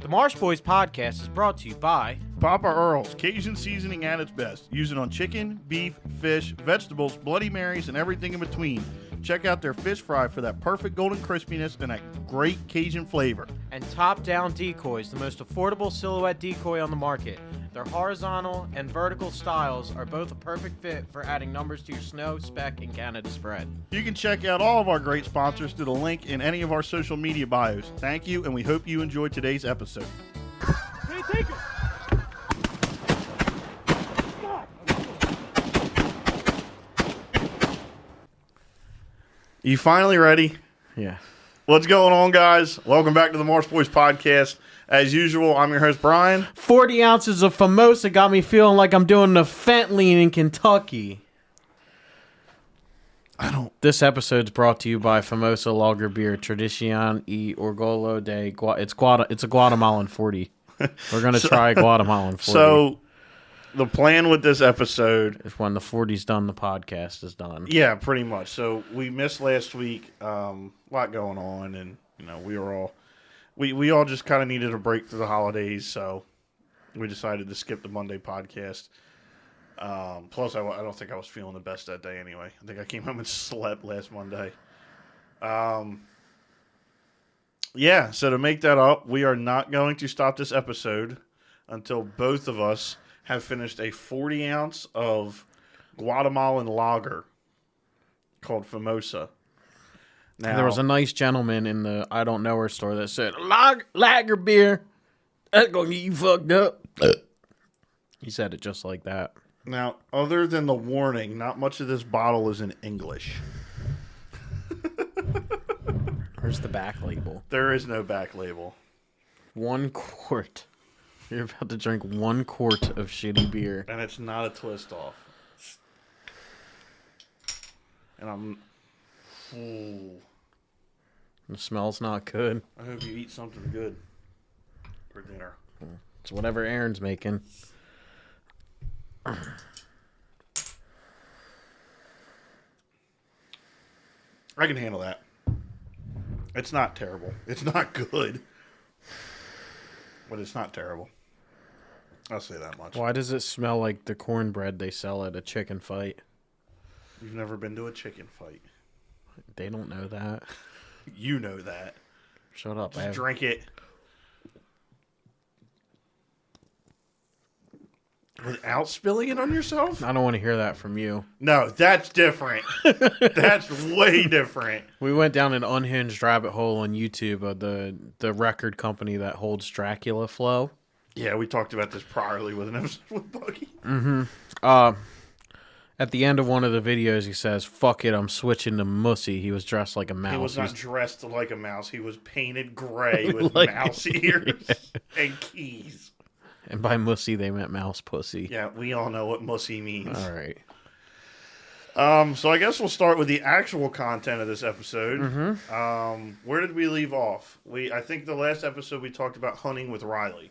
The Marsh Boys podcast is brought to you by Papa Earl's, Cajun seasoning at its best. Use it on chicken, beef, fish, vegetables, Bloody Marys, and everything in between. Check out their fish fry for that perfect golden crispiness and that great Cajun flavor. and Top Down Decoys, the most affordable silhouette decoy on the market. Their horizontal and vertical styles are both a perfect fit for adding numbers to your snow, speck, and Canada spread. You can check out all of our great sponsors through the link in any of our social media bios. Thank you, and we hope you enjoyed today's episode. Hey, take it! You finally ready? Yeah. What's going on, guys? Welcome back to the Marsh Boys podcast. As usual, I'm your host, Brian. 40 ounces of Famosa got me feeling like I'm doing the Fentanyl in Kentucky. This episode's brought to you by Famosa Lager Beer Tradicion y Orgullo de it's a Guatemalan 40. We're going to try Guatemalan 40. So, the plan with this episode... If when the 40's done, the podcast is done. Yeah, pretty much. So, we missed last week. A lot going on, and, you know, we all just kind of needed a break through the holidays, so we decided to skip the Monday podcast. Plus, I don't think I was feeling the best that day anyway. I think I came home and slept last Monday. Yeah, so to make that up, we are not going to stop this episode until both of us have finished a 40 ounce of Guatemalan lager called Famosa. Now, There was a nice gentleman in the I don't know her store that said, lager beer, that's going to get you fucked up. He said it just like that. Now, other than the warning, not much of this bottle is in English. Where's the back label? There is no back label. 1 quart. You're about to drink 1 quart of shitty beer. And it's not a twist off. And I'm... Ooh. The smell's not good. I hope you eat something good for dinner. It's whatever Aaron's making. I can handle that. It's not terrible. It's not good. But it's not terrible. I'll say that much. Why does it smell like the cornbread they sell at a chicken fight? You've never been to a chicken fight. They don't know that. You know that. Shut up. Just drink it. Without spilling it on yourself? I don't want to hear that from you. No, that's different. That's way different. We went down an unhinged rabbit hole on YouTube of the record company that holds Dracula Flow. Yeah, we talked about this priorly with an episode with Buggy. Mm-hmm. At the end of one of the videos, he says, "Fuck it, I'm switching to Mussy." He was dressed like a mouse. He was not dressed like a mouse. He was painted gray with Like- mouse ears and keys. And by Mussy, they meant mouse pussy. Yeah, we all know what mussy means. All right. So I guess we'll start with the actual content of this episode. Mm-hmm. Where did we leave off? I think the last episode we talked about hunting with Riley.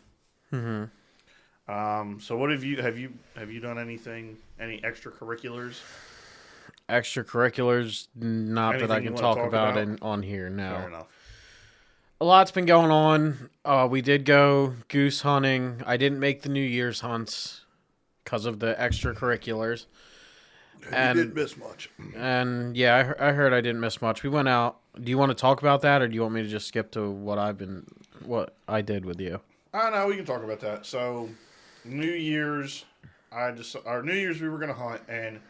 Mm-hmm. So what have you done anything, any extracurriculars? Extracurriculars, not Anything that I you can wanna talk talk about about? on here, no. Fair enough. A lot's been going on. We did go goose hunting. I didn't make the New Year's hunts because of the extracurriculars. And- you didn't miss much. And yeah, I heard I didn't miss much. We went out. Do you want to talk about that, or do you want me to just skip to what I did with you? No, we can talk about that. So, New Year's, our New Year's we were going to hunt, and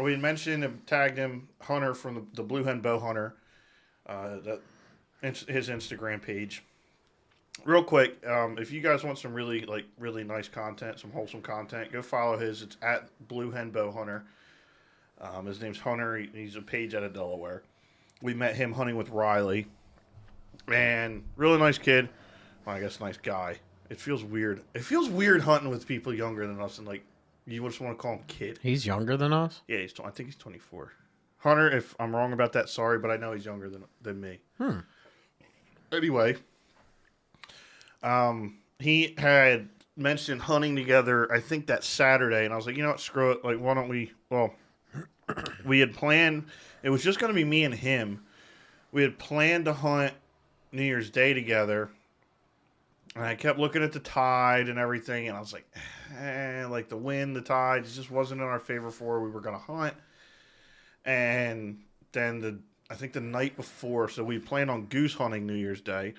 we had mentioned and tagged him, Hunter from the Blue Hen Bow Hunter, his Instagram page. Real quick, if you guys want some really nice content, some wholesome content, go follow his. It's at Blue Hen Bow Hunter. His name's Hunter. He's a page out of Delaware. We met him hunting with Riley, and really nice kid. Well, I guess nice guy. It feels weird. It feels weird hunting with people younger than us, and you just want to call him kid. He's younger than us? Yeah, I think he's 24. Hunter, if I'm wrong about that, sorry, but I know he's younger than me. Anyway, he had mentioned hunting together, I think that Saturday, and I was like, you know what, screw it. Like, why don't we, we had planned, it was just going to be me and him. We had planned to hunt New Year's Day together, And I kept looking at the tide and everything, and I was like, like the wind, the tide, it just wasn't in our favor for we were going to hunt. And then I think the night before, so we planned on goose hunting New Year's Day,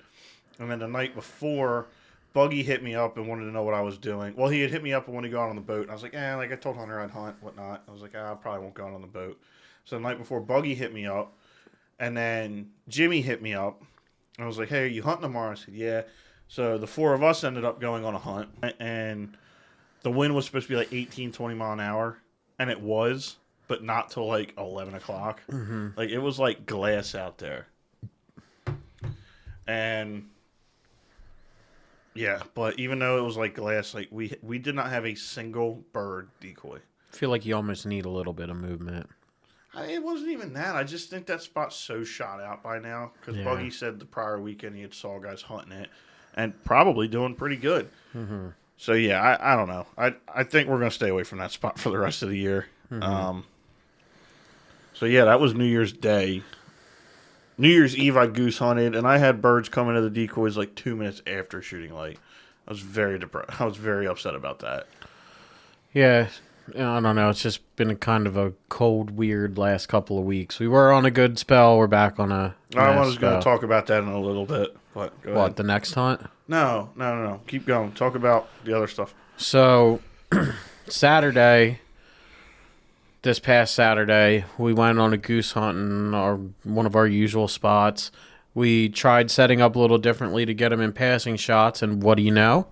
and then the night before, Buggy hit me up and wanted to know what I was doing. Well, he had hit me up and wanted to go out on the boat. And I was like, like I told Hunter I'd hunt, whatnot. I was like, I probably won't go out on the boat. So the night before, Buggy hit me up, and then Jimmy hit me up. I was like, hey, are you hunting tomorrow? I said, yeah. So the four of us ended up going on a hunt, and the wind was supposed to be like 18, 20 mile an hour, and it was, but not till like 11 o'clock. Mm-hmm. Like, it was like glass out there. And, yeah, but even though it was like glass, like we did not have a single bird decoy. I feel like you almost need a little bit of movement. It wasn't even that. I just think that spot's so shot out by now, because Buggy said the prior weekend he had saw guys hunting it. And probably doing pretty good. Mm-hmm. So, yeah, I don't know. I think we're going to stay away from that spot for the rest of the year. Mm-hmm. So, yeah, that was New Year's Day. New Year's Eve, I goose hunted, and I had birds come into the decoys like 2 minutes after shooting light. I was very depressed. I was very upset about that. Yeah, I don't know. It's just been a kind of a cold, weird last couple of weeks. We were on a good spell. We're back on a I was going to talk about that in a little bit. But go ahead. The next hunt? No. Keep going. Talk about the other stuff. So, Saturday, this past Saturday, we went on a goose hunt in one of our usual spots. We tried setting up a little differently to get them in passing shots, and what do you know?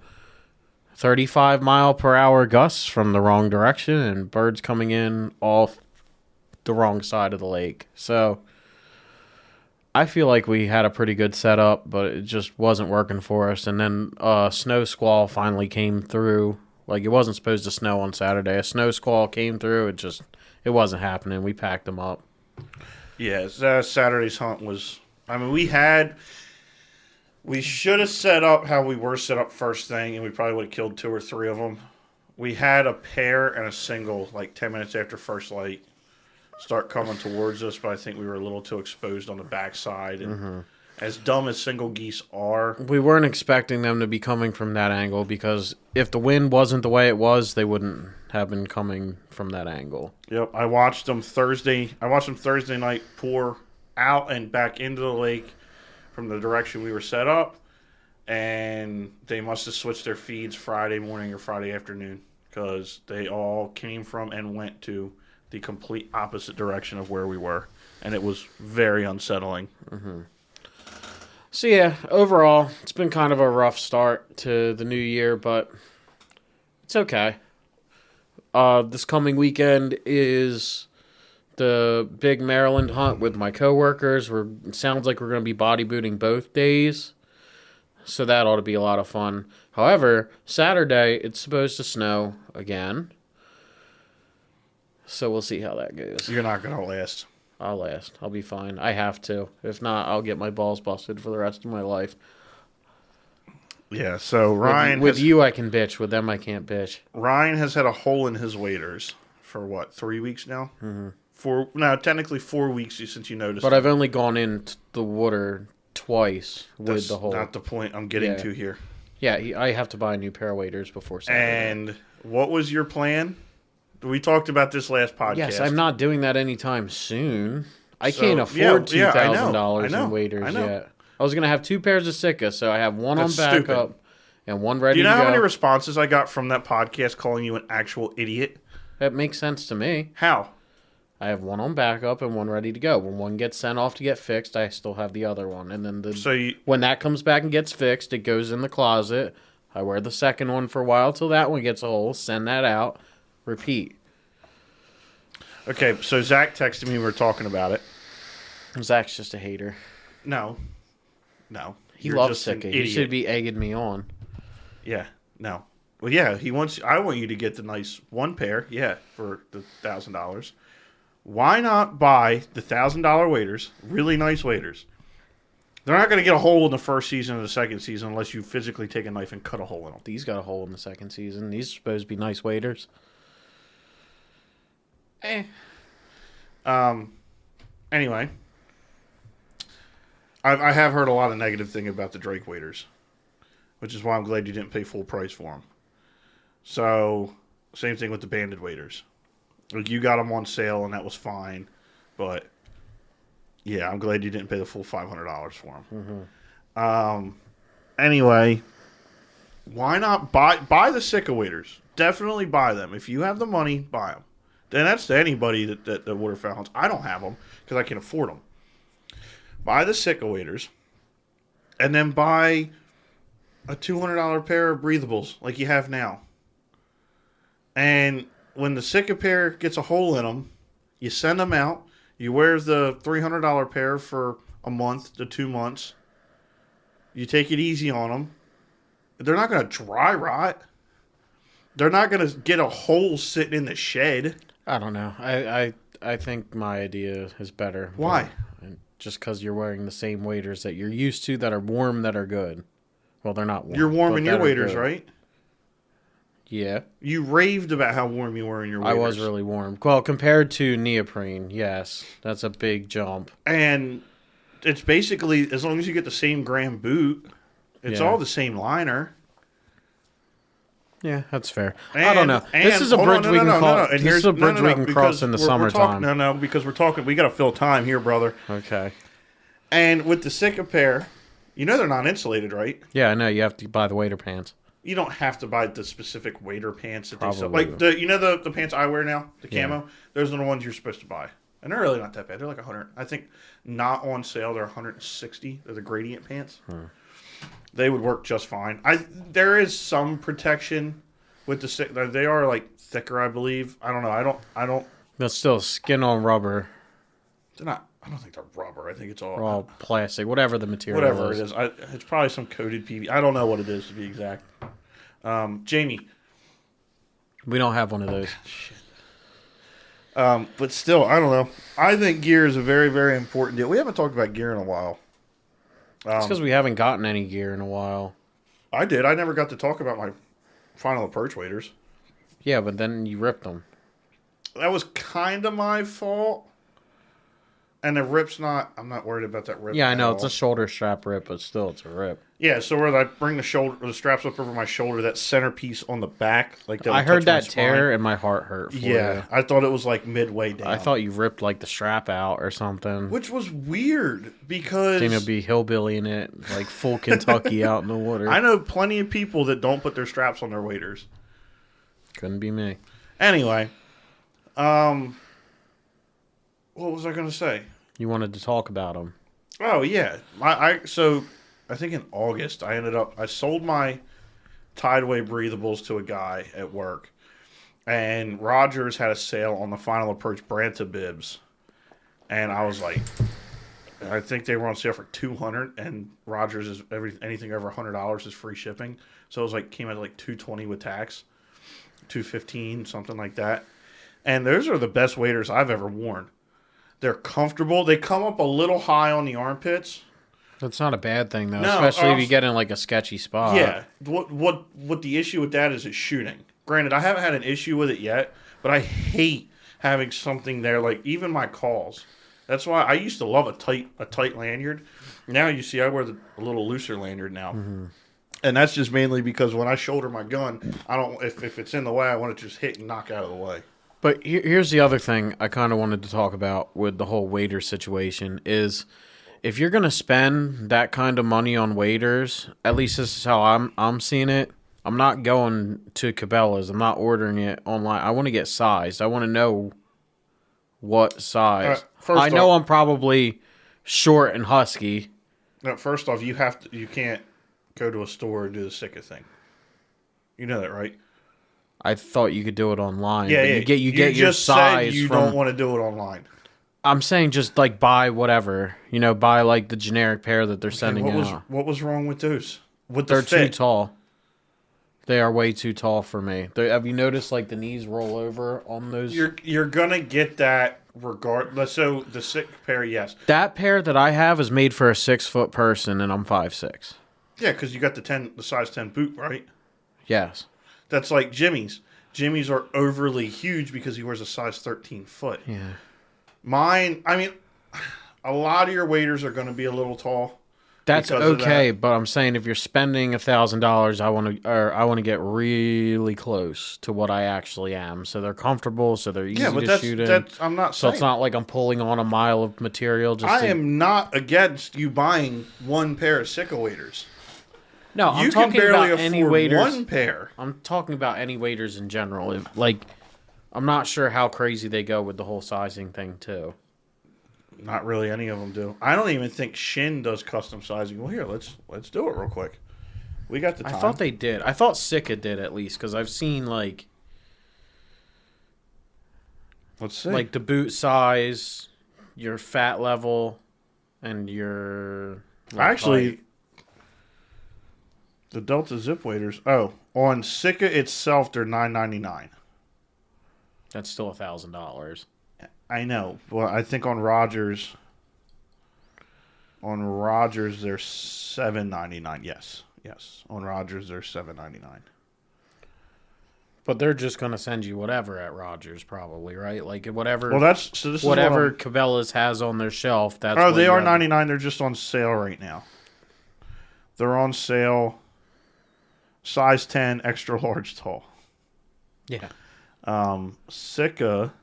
35 mile per hour gusts from the wrong direction, and birds coming in off the wrong side of the lake. So I feel like we had a pretty good setup, but it just wasn't working for us. And then a snow squall finally came through. Like, it wasn't supposed to snow on Saturday. A snow squall came through. It wasn't happening. We packed them up. Yeah, Saturday's hunt was... I mean, we should have set up how we were set up first thing, and we probably would have killed 2 or 3 of them. We had a pair and a single, like 10 minutes after first light, start coming towards us, but I think we were a little too exposed on the backside. And as dumb as single geese are, we weren't expecting them to be coming from that angle, because if the wind wasn't the way it was, they wouldn't have been coming from that angle. Yep, I watched them Thursday night pour out and back into the lake from the direction we were set up, and they must have switched their feeds Friday morning or Friday afternoon, because they all came from and went to the complete opposite direction of where we were, and it was very unsettling. Mm-hmm. So yeah, overall, it's been kind of a rough start to the new year, but it's okay. This coming weekend is the big Maryland hunt with my coworkers. It sounds like we're going to be body booting both days, so that ought to be a lot of fun. However, Saturday, it's supposed to snow again. So we'll see how that goes. You're not going to last. I'll last. I'll be fine. I have to. If not, I'll get my balls busted for the rest of my life. Yeah, so Ryan... With you, I can bitch. With them, I can't bitch. Ryan has had a hole in his waders for, 3 weeks now? Mm-hmm. Technically 4 weeks since you noticed. But I've only gone in the water twice with the hole. That's not the point I'm getting to here. Yeah, I have to buy a new pair of waders before Saturday. And what was your plan? We talked about this last podcast. Yes, I'm not doing that anytime soon. I can't afford $2,000 in waders yet. I was going to have 2 pairs of Sika, so I have one on backup and one ready to go. Do you know how many responses I got from that podcast calling you an actual idiot? That makes sense to me. How? I have one on backup and one ready to go. When one gets sent off to get fixed, I still have the other one. And then when that comes back and gets fixed, it goes in the closet. I wear the second one for a while till that one gets a hole. Send that out. Repeat. Okay, so Zach texted me. We were talking about it. Zach's just a hater. No. He loves Sika. He should be egging me on. Yeah. No. Well, yeah. I want you to get the nice one pair. Yeah, for the $1,000. Why not buy the $1,000 waders? Really nice waders. They're not going to get a hole in the first season or the second season unless you physically take a knife and cut a hole in them. These got a hole in the second season. These are supposed to be nice waders. Anyway, I have heard a lot of negative thing about the Drake waders. which is why I'm glad you didn't pay full price for them. So, same thing with the banded waders. Like, you got them on sale, and that was fine. But, yeah, I'm glad you didn't pay the full $500 for them. Mm-hmm. Anyway, why not buy the Sika waders? Definitely buy them. If you have the money, buy them. Then that's to anybody that waterfowl hunts. I don't have them because I can afford them. Buy the Sika waders, and then buy a $200 pair of breathables like you have now. And when the Sika pair gets a hole in them, you send them out. You wear the $300 pair for a month to 2 months. You take it easy on them. They're not going to dry rot. They're not going to get a hole sitting in the shed. I don't know. I think my idea is better. Why? Just because you're wearing the same waders that you're used to that are warm, that are good. Well, they're not warm. You're warm but in your that are waders, good. right? Yeah. You raved about how warm you were in your waders. I was really warm. Well, compared to neoprene, yes. That's a big jump. And it's basically, as long as you get the same gram boot, it's all the same liner. Yeah, that's fair. I don't know. This is a hold bridge on, we can no. This is a bridge we can cross in the summertime. Because we're talking, we got to fill time here, brother. Okay. And with the Sika pair, you know they're not insulated, right? Yeah, I know. You have to buy the wader pants. You don't have to buy the specific wader pants that they sell. Probably. Like, the pants I wear now, the camo, those are the ones you're supposed to buy. And they're really not that bad. They're like 100. I think not on sale, they're 160. They're the gradient pants. They would work just fine. There is some protection with the, they are like thicker, I believe. I don't know. I don't. That's still skin on rubber. They're not. I don't think they're rubber. I think it's all Or plastic, whatever the material whatever is. it is. It's probably some coated PV. I don't know what it is, to be exact. Jamie. We don't have one of those. Shit. But still, I don't know. I think gear is a very, very important deal. We haven't talked about gear in a while. It's because we haven't gotten any gear in a while. I did. I never got to talk about my final approach waders. Yeah, but then you ripped them. That was kind of my fault. And the rip's not, I'm not worried about that rip. Yeah, I know. It's a shoulder strap rip, but still, it's a rip. Yeah, so where I bring the straps up over my shoulder, that centerpiece on the back, like that. I heard that tear and my heart hurt for you. I thought it was like midway down. I thought you ripped like the strap out or something. Which was weird because Jamie would be hillbillying it, like full Kentucky out in the water. I know plenty of people that don't put their straps on their waders. Couldn't be me. Anyway, what was I going to say? You wanted to talk about them. Oh yeah, so I think in August I sold my Tideway breathables to a guy at work, and Rogers had a sale on the Final Approach Branta bibs, and I was like, I think they were on sale for $200, and Rogers is anything over $100 is free shipping, so it was like came out like $220 with tax, $215 something like that, and those are the best waders I've ever worn. They're comfortable. They come up a little high on the armpits. That's not a bad thing, though, No, especially if you get in like a sketchy spot. Yeah. What the issue with that is shooting. Granted, I haven't had an issue with it yet, but I hate having something there. Like even my calls. That's why I used to love a tight lanyard. Now you see I wear a little looser lanyard now, and that's just mainly because when I shoulder my gun, I don't. If it's in the way, I want to just hit and knock out of the way. But here's the other thing I kind of wanted to talk about with the whole wader situation is if you're going to spend that kind of money on waders, at least this is how I'm seeing it, I'm not going to Cabela's. I'm not ordering it online. I want to get sized. I want to know what size. I know I'm probably short and husky. No, first off, you can't go to a store and do the Sika thing. You know that, right? I thought you could do it online. Yeah, but yeah. You get your size. Said you don't want to do it online. I'm saying just like buy whatever. Buy like the generic pair that they're sending out. What was wrong with those? They're too tall. They are way too tall for me. Have you noticed like the knees roll over on those? You're gonna get that regardless. So the Sika pair, yes. That pair that I have is made for a 6-foot person, and I'm 5'6". Yeah, because you got the size 10 boot, right? Yes. That's like Jimmy's. Jimmy's are overly huge because he wears a size 13 foot. Yeah. Mine, I mean, a lot of your waders are going to be a little tall. That's because of okay, that. but I'm saying if you're spending $1,000, I want to get really close to what I actually am, so they're comfortable, so they're Yeah, easy but to shoot in. that's I'm not So it's saying. not like I'm pulling on a mile of material just I to. am not against you buying one pair of Sika waders. No, I'm You can talking barely about any afford waders. one pair. I'm talking about any waders in general. Like, I'm not sure how crazy they go with the whole sizing thing too. Not really any of them do. I don't even think Shin does custom sizing. Well, here, let's do it real quick. We got the time. I thought they did. I thought Sika did at least because I've seen Let's see. like the boot size, your fat level, and your Actually, height. the Delta zip waders. Oh, on Sika itself, they're $9.99. That's still $1,000. I know. Well, I think on Rogers, they're $7.99. Yes. On Rogers, they're $7.99. But they're just gonna send you whatever at Rogers, probably, right? Like whatever. Well, this is whatever what Cabela's has on their shelf. That's Oh, what they you are have. 99. They're just on sale right now. They're on sale. Size 10, extra large, tall. Yeah. Sika.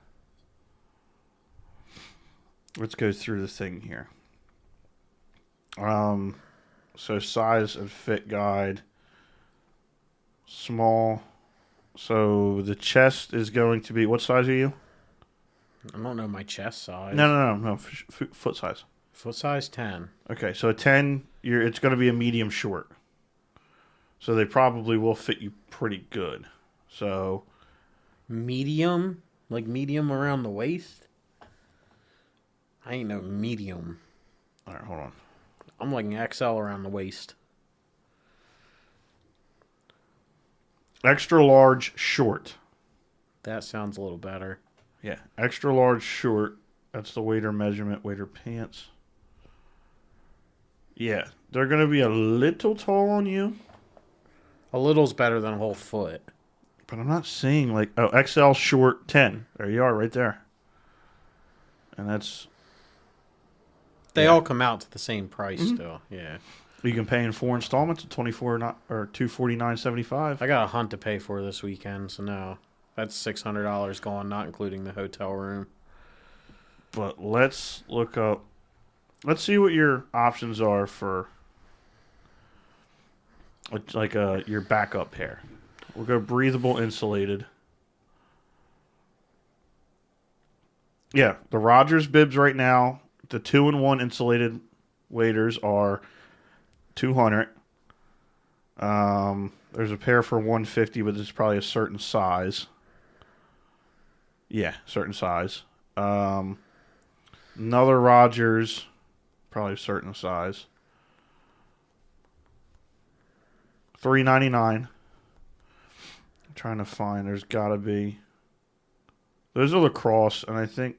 Let's go through the thing here. So size and fit guide. Small. So the chest is going to be, what size are you? I don't know my chest size. No. Foot size. Foot size 10. Okay, so a 10, it's going to be a medium short. So they probably will fit you pretty good. So Medium? Like medium around the waist? I ain't no medium. all right, hold on. I'm like an XL around the waist. Extra large short. That sounds a little better. Yeah, extra large short. That's the waiter measurement, waiter pants. Yeah, they're going to be a little tall on you. A little's better than a whole foot. But I'm not seeing XL short 10. There you are right there. And that's, They Yeah. all come out to the same price still. Yeah. you can pay in 4 installments of 24 or 249.75. I got a hunt to pay for this weekend, so no. That's $600 gone, not including the hotel room. But let's look up. Let's see what your options are for your backup pair. We'll go breathable insulated. Yeah, the Rogers bibs right now, the 2-in-1 insulated waders are $200. There's a pair for $150, but it's probably a certain size. Yeah, certain size. Another Rogers, probably a certain size. $3.99. I'm trying to find. There's got to be. Those are lacrosse, and I think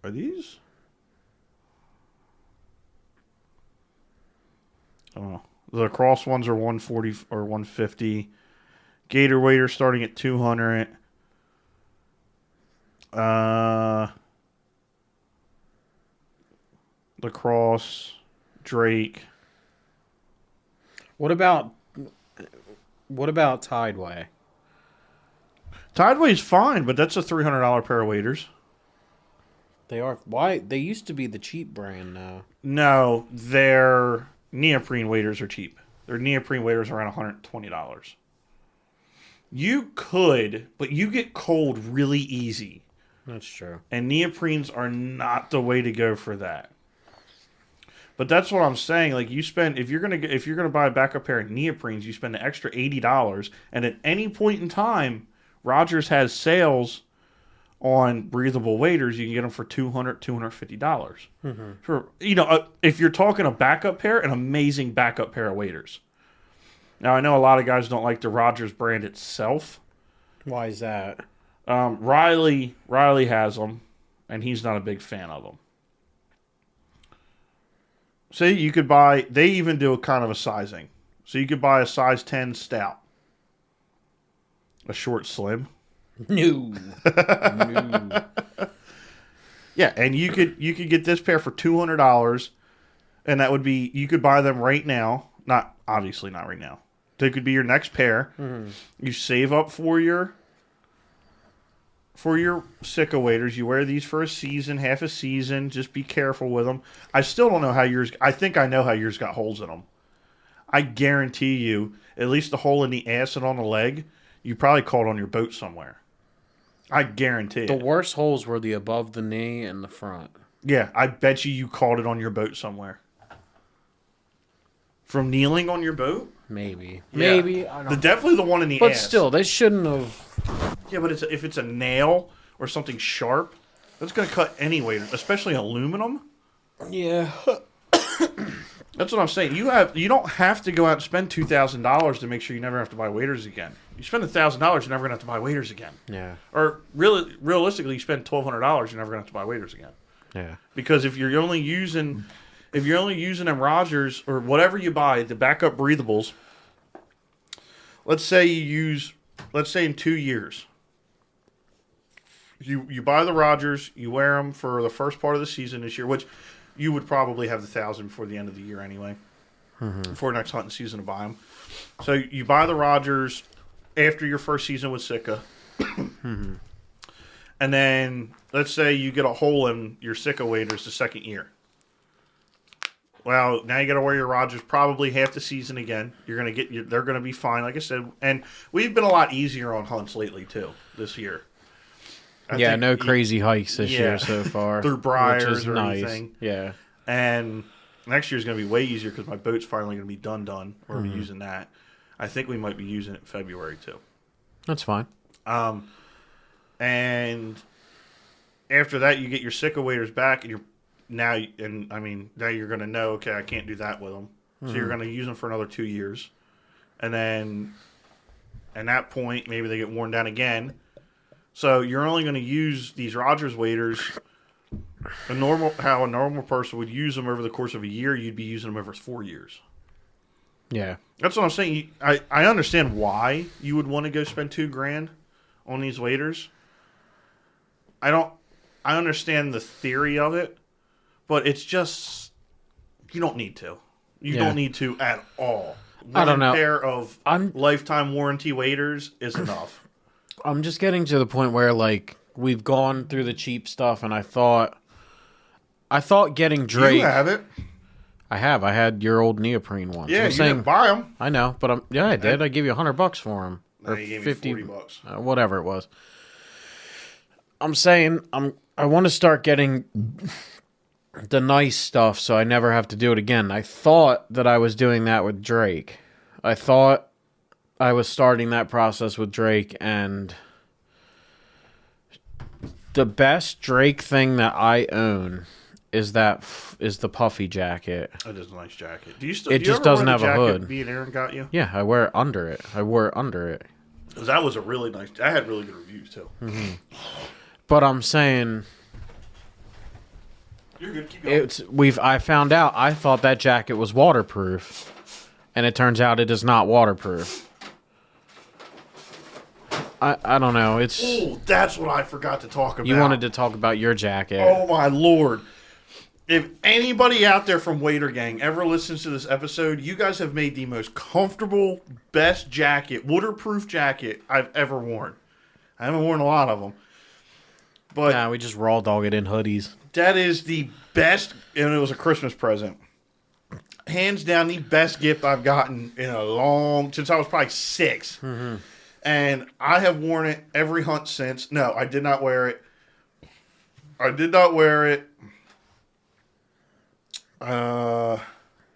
are these? I don't know. The lacrosse ones are 140 or 150. Gator waiter starting at 200. Lacrosse, Drake. What about Tideway? Tideway's fine, but that's a $300 pair of waders. They are why they used to be the cheap brand now. No, their neoprene waders are cheap. Their neoprene waders are around $120. You could, but you get cold really easy. That's true. And neoprenes are not the way to go for that. But that's what I'm saying. Like you spend if you're gonna buy a backup pair of neoprenes, you spend an extra $80, and at any point in time, Rogers has sales on breathable waders. You can get them for $200, $250. Mm-hmm. For if you're talking a backup pair, an amazing backup pair of waders. Now I know a lot of guys don't like the Rogers brand itself. Why is that? Riley has them, and he's not a big fan of them. See, you could buy. They even do a kind of a sizing, so you could buy a size 10 stout, a short slim. No. No. Yeah, and you could get this pair for $200, And that would be, you could buy them right now. Obviously not right now. They could be your next pair. Mm-hmm. You save up for your Sika waders. You wear these for a season, half a season. Just be careful with them. I still don't know how yours, I think I know how yours got holes in them. I guarantee you, at least the hole in the ass and on the leg, you probably caught on your boat somewhere. I guarantee it. The worst holes were the above the knee and the front. Yeah, I bet you caught it on your boat somewhere. From kneeling on your boat? Maybe. Yeah. Maybe. I don't Definitely the one in the but ass. But still, they shouldn't have. Yeah, but if it's a nail or something sharp, that's going to cut any weight, especially aluminum. Yeah. That's what I'm saying. You don't have to go out and spend $2,000 to make sure you never have to buy waders again. You spend $1,000, you're never going to have to buy waders again. Yeah. Or realistically, you spend $1,200, you're never going to have to buy waders again. Yeah. Because if you're only using them Rogers or whatever you buy, the backup breathables, let's say in 2 years, you buy the Rogers, you wear them for the first part of the season this year, which you would probably have the 1,000 before the end of the year anyway, before next hunting season to buy them. So you buy the Rogers after your first season with Sika, and then let's say you get a hole in your Sika waders the second year. Well, now you got to wear your Rogers probably half the season again. They're going to be fine, like I said. And we've been a lot easier on hunts lately too this year. I think no crazy hikes this year so far. Through briars which is or nice. anything. Yeah. And next year's going to be way easier because my boat's finally going to be done. We're going to be using that. I think we might be using it in February too. That's fine. And after that, you get your Sika waders back, and now you're going to know, okay, I can't do that with them. So you're going to use them for another 2 years. And then at that point, maybe they get worn down again. So you're only going to use these Rogers waders how a normal person would use them over the course of a year. You'd be using them over 4 years. Yeah. That's what I'm saying. I understand why you would want to go spend $2,000 on these waders. I understand the theory of it, but it's just, you don't need to. You don't need to at all. I don't know. One pair of lifetime warranty waders is enough. I'm just getting to the point where, like, we've gone through the cheap stuff, and I thought getting Drake. You have it. I have. I had your old neoprene ones. Yeah, you didn't buy them. I know, but I did. I gave you $100 for them. No, you gave me 50 $40. Whatever it was. I'm saying I want to start getting the nice stuff so I never have to do it again. I thought that I was doing that with Drake. I thought I was starting that process with Drake, and the best Drake thing that I own is the puffy jacket. That is a nice jacket. Do you it just doesn't have a hood. Me and Aaron got you? Yeah, I wear it under it. I wore it under it. Because that was a really nice. I had really good reviews too. Mm-hmm. But I'm saying, you're good. Keep going. I found out. I thought that jacket was waterproof, and it turns out it is not waterproof. I don't know. Oh, that's what I forgot to talk about. You wanted to talk about your jacket. Oh my Lord. If anybody out there from Wader Gang ever listens to this episode, you guys have made the most comfortable, best jacket, waterproof jacket I've ever worn. I haven't worn a lot of them. But nah, we just raw dog it in hoodies. That is the best, and it was a Christmas present. Hands down, the best gift I've gotten since I was probably 6. Mm-hmm. And I have worn it every hunt since. No, I did not wear it. The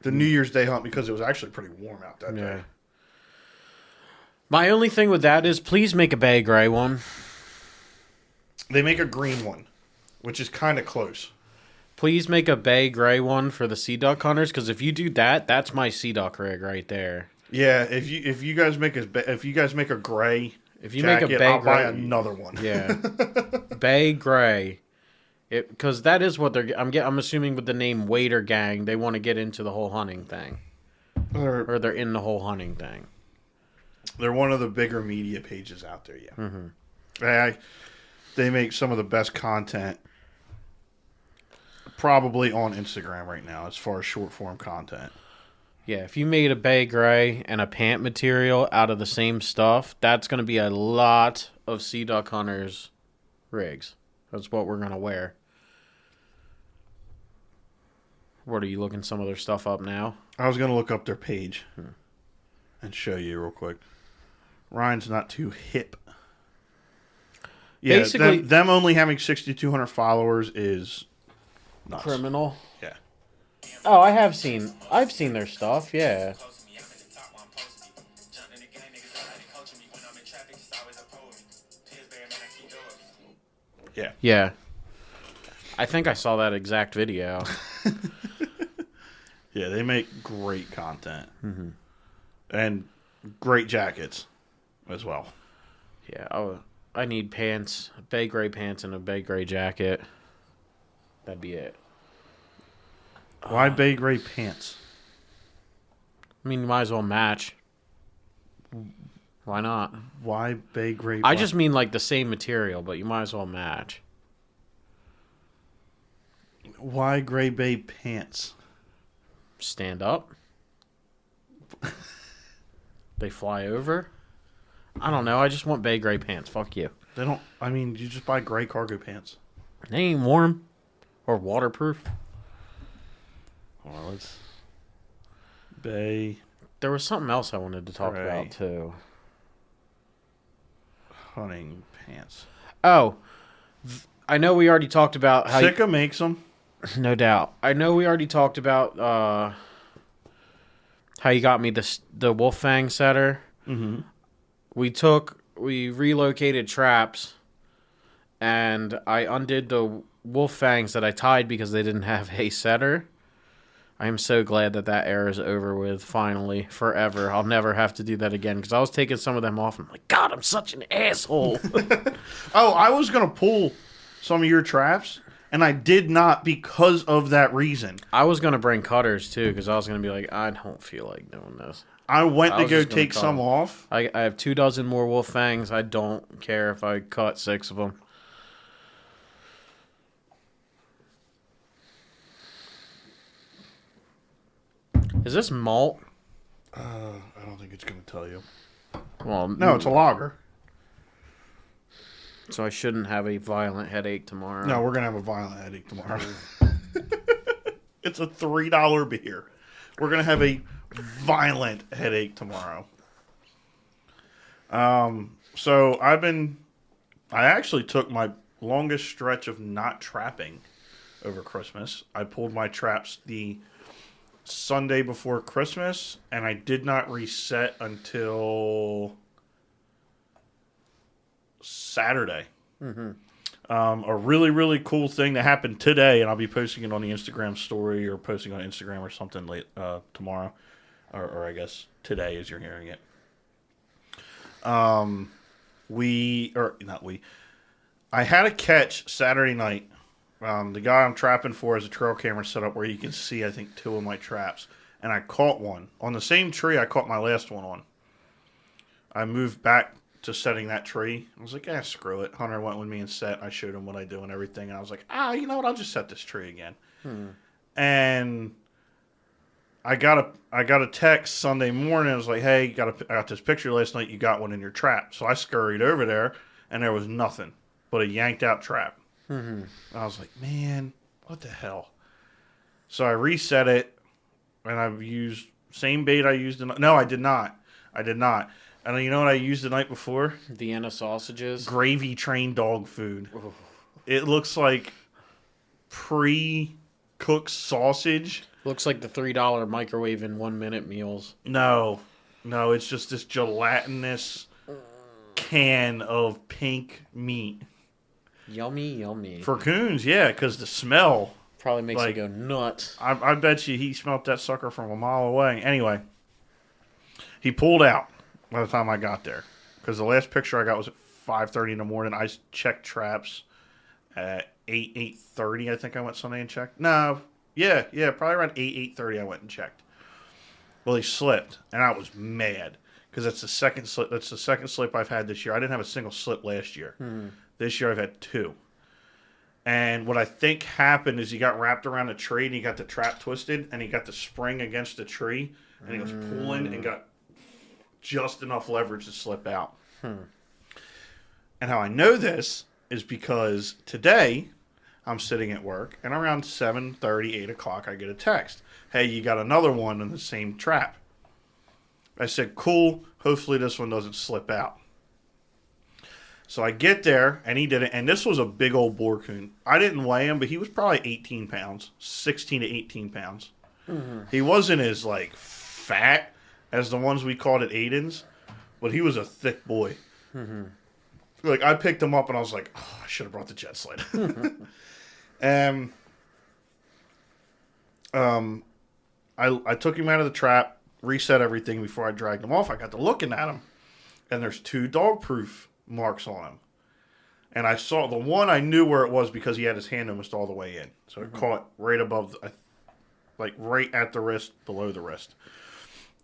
New Year's Day hunt because it was actually pretty warm out that day. My only thing with that is please make a bay gray one. They make a green one, which is kind of close. Please make a bay gray one for the sea duck hunters, because if you do that, that's my sea duck rig right there. Yeah, if you guys make a gray, I'll buy another one. Yeah, bay gray. Because that is what I'm assuming with the name Wader Gang, they want to get into the whole hunting thing, or they're in the whole hunting thing. They're one of the bigger media pages out there. Yeah, mm-hmm. They make some of the best content. probably on Instagram right now as far as short form content. Yeah, if you made a bay gray and a pant material out of the same stuff, that's going to be a lot of Sea Duck Hunters rigs. That's what we're going to wear. What, are you looking some of their stuff up now? I was going to look up their page and show you real quick. Ryan's not too hip. Yeah, Basically, them only having 6,200 followers is nuts. criminal. Yeah. Oh, I've seen their stuff, yeah. Yeah. Yeah. I think I saw that exact video. Yeah, they make great content. Mm-hmm. And great jackets as well. Yeah, I need pants, bay gray pants and a bay gray jacket. That'd be it. Why bay gray pants? I mean, you might as well match. Why not? Why bay gray? I just mean like the same material, but you might as well match. Why gray bay pants? Stand up. They fly over. I don't know. I just want bay gray pants. Fuck you. They don't. I mean, you just buy gray cargo pants. They ain't warm or waterproof. Well, it's bay. There was something else I wanted to talk Gray. about too. Hunting pants. Oh, I know we already talked about how. Sika makes them. No doubt. I know we already talked about how you got me the Wolf Fang setter. Mm-hmm. We relocated traps, and I undid the Wolf Fangs that I tied because they didn't have a setter. I am so glad that era is over with, finally, forever. I'll never have to do that again, because I was taking some of them off, and I'm like, God, I'm such an asshole. Oh, I was going to pull some of your traps, and I did not because of that reason. I was going to bring cutters, too, because I was going to be like, I don't feel like doing this. I went to was go just gonna take cut some them. off. I have 24 more Wolf Fangs. I don't care if I cut 6 of them. Is this malt? I don't think it's going to tell you. Well, No, it's a lager. So I shouldn't have a violent headache tomorrow. No, we're going to have a violent headache tomorrow. It's a $3 beer. We're going to have a violent headache tomorrow. So I actually took my longest stretch of not trapping over Christmas. I pulled my traps the Sunday before Christmas, and I did not reset until Saturday. Mm-hmm. A really, really cool thing that happened today, and I'll be posting it on the Instagram story or posting on Instagram or something late tomorrow, or I guess today as you're hearing it. I had a catch Saturday night. The guy I'm trapping for has a trail camera set up where you can see, I think, 2 of my traps. And I caught one. On the same tree I caught my last one on. I moved back to setting that tree. I was like, screw it. Hunter went with me and set. I showed him what I do and everything. And I was like, you know what? I'll just set this tree again. And I got a text Sunday morning. I was like, hey, I got this picture last night. You got one in your trap. So I scurried over there, and there was nothing but a yanked out trap. Mm-hmm. I was like, man, what the hell? So I reset it, and I've used same bait I used. No, I did not. And you know what I used the night before? Vienna sausages. Gravy train dog food. Ooh. It looks like pre-cooked sausage. Looks like the $3 microwave in 1 minute meals. No, it's just this gelatinous can of pink meat. Yummy, yummy. For coons, yeah, because the smell probably makes you go nuts. I bet you he smelled that sucker from a mile away. Anyway, he pulled out by the time I got there, because the last picture I got was at 5:30 in the morning. I checked traps at 8:30. I think I went Sunday and checked. No, yeah, probably around 8:30 I went and checked. Well, he slipped, and I was mad because that's the second slip. That's the second slip I've had this year. I didn't have a single slip last year. This year I've had 2. And what I think happened is he got wrapped around a tree and he got the trap twisted and he got the spring against the tree and he was pulling and got just enough leverage to slip out. And how I know this is because today I'm sitting at work and around 7:30, 8 o'clock I get a text. Hey, you got another one in the same trap. I said, cool. Hopefully this one doesn't slip out. So I get there, and he did it, and this was a big old boar coon. I didn't weigh him, but he was probably 18 pounds, 16 to 18 pounds. Mm-hmm. He wasn't as, like, fat as the ones we caught at Aiden's, but he was a thick boy. Mm-hmm. Like, I picked him up, and I was like, oh, I should have brought the jet sled. I took him out of the trap, reset everything before I dragged him off. I got to looking at him, and there's 2 dog-proof marks on him. And I saw the one, I knew where it was because he had his hand almost all the way in. So it caught right above, like right at the wrist, below the wrist.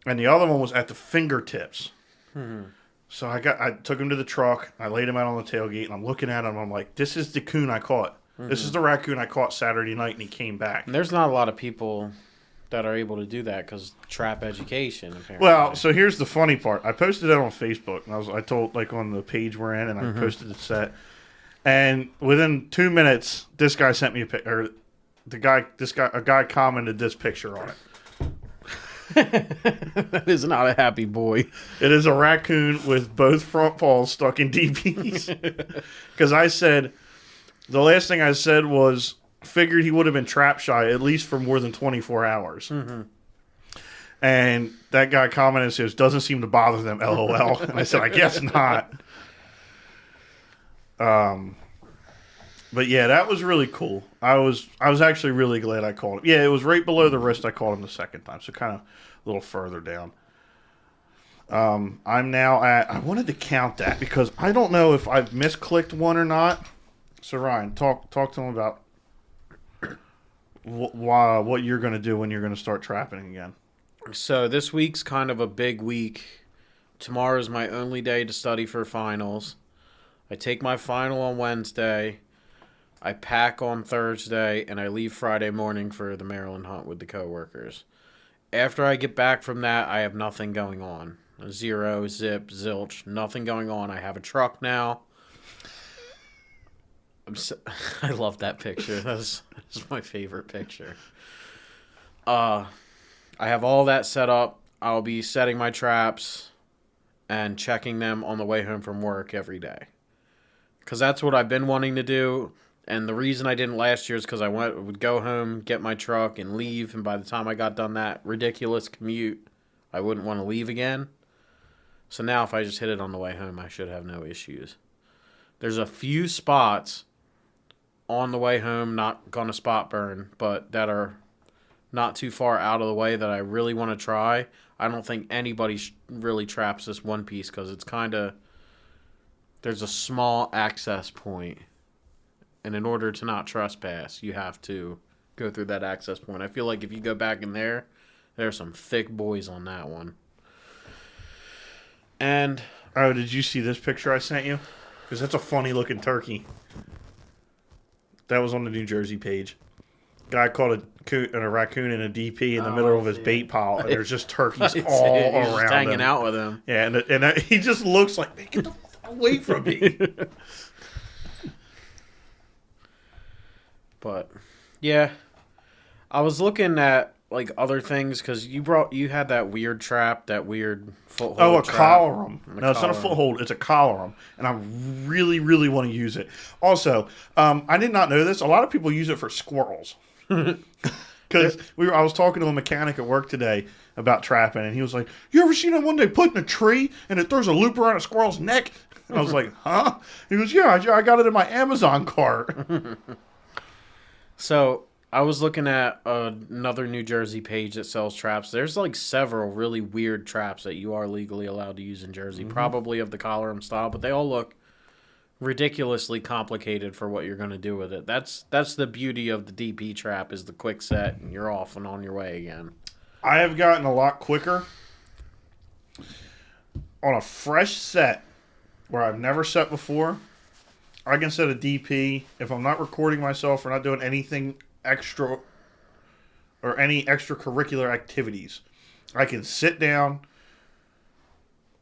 And the other one was at the fingertips. So I took him to the truck. I laid him out on the tailgate, and I'm looking at him. I'm like, this is the coon I caught. This is the raccoon I caught Saturday night, and he came back. And there's not a lot of people that are able to do that because trap education, apparently. Well, so here's the funny part. I posted it on Facebook, and I told, like, on the page we're in, and I posted the set. And within 2 minutes, this guy sent me a picture. A guy commented this picture on it. That is not a happy boy. It is a raccoon with both front paws stuck in DPs. Because I said, the last thing I said was, figured he would have been trap shy at least for more than 24 hours. And that guy commented and says, doesn't seem to bother them, LOL. And I said, I guess not. But yeah, that was really cool. I was actually really glad I caught him. Yeah, it was right below the wrist I caught him the second time, so kind of a little further down. I'm now at, I wanted to count that because I don't know if I've misclicked one or not. So Ryan, talk to him about what you're going to do when you're going to start trapping again. So this week's kind of a big week. Tomorrow's my only day to study for finals. I take my final on Wednesday. I pack on Thursday, and I leave Friday morning for the Maryland hunt with the coworkers. After I get back from that, I have nothing going on. Zero, zip, zilch, nothing going on. I have a truck now. I love that picture. That's my favorite picture. I have all that set up. I'll be setting my traps and checking them on the way home from work every day. Because that's what I've been wanting to do. And the reason I didn't last year is because I would go home, get my truck, and leave. And by the time I got done that ridiculous commute, I wouldn't want to leave again. So now if I just hit it on the way home, I should have no issues. There's a few spots on the way home, not going to spot burn, but that are not too far out of the way that I really want to try. I don't think anybody really traps this one piece because it's kind of, there's a small access point. And in order to not trespass, you have to go through that access point. I feel like if you go back in there, there's some thick boys on that one. And oh, did you see this picture I sent you? Because that's a funny looking turkey. That was on the New Jersey page. Guy caught a raccoon in a DP in the middle of his bait pile, and there's just turkeys all around just hanging out with him. Yeah, and he just looks like, man, get the fuck away from me. But yeah, I was looking at like other things because you had that weird trap, that weird foothold. Oh, a trap. collarum. No, it's not a foothold. It's a collarum, and I really, really want to use it. Also, I did not know this. A lot of people use it for squirrels. Because I was talking to a mechanic at work today about trapping, and he was like, "You ever seen that one they put in a tree and it throws a loop around a squirrel's neck?" And I was like, "Huh?" He goes, "Yeah, I got it in my Amazon cart." So I was looking at another New Jersey page that sells traps. There's like several really weird traps that you are legally allowed to use in Jersey, probably of the collarum style, but they all look ridiculously complicated for what you're going to do with it. That's the beauty of the DP trap, is the quick set and you're off and on your way again. I have gotten a lot quicker on a fresh set where I've never set before. I can set a DP if I'm not recording myself or not doing anything extra or any extracurricular activities. I can sit down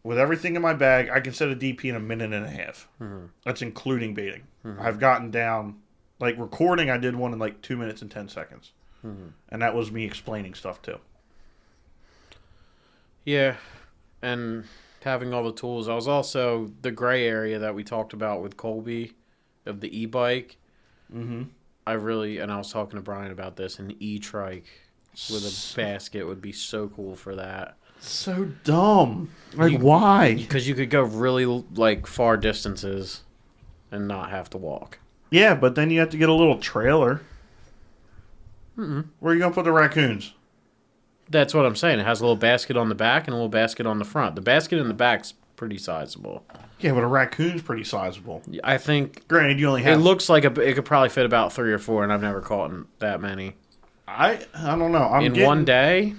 with everything in my bag. I can set a DP in a minute and a half. Mm-hmm. That's including baiting. Mm-hmm. I've gotten down, like recording, I did one in like 2 minutes and 10 seconds. Mm-hmm. And that was me explaining stuff too. Yeah, and having all the tools. I was also the gray area that we talked about with Colby of the e-bike. Mm-hmm. I was talking to Brian about this, an e-trike with a basket would be so cool for that. So dumb. Why? Because you could go really like far distances and not have to walk. Yeah, but then you have to get a little trailer. Mm-mm. Where are you going to put the raccoons? That's what I'm saying. It has a little basket on the back and a little basket on the front. The basket in the back's pretty sizable. Yeah, but a raccoon's pretty sizable. I think. Granted, you only have. It looks like it could probably fit about 3 or 4, and I've never caught that many. I don't know. One day,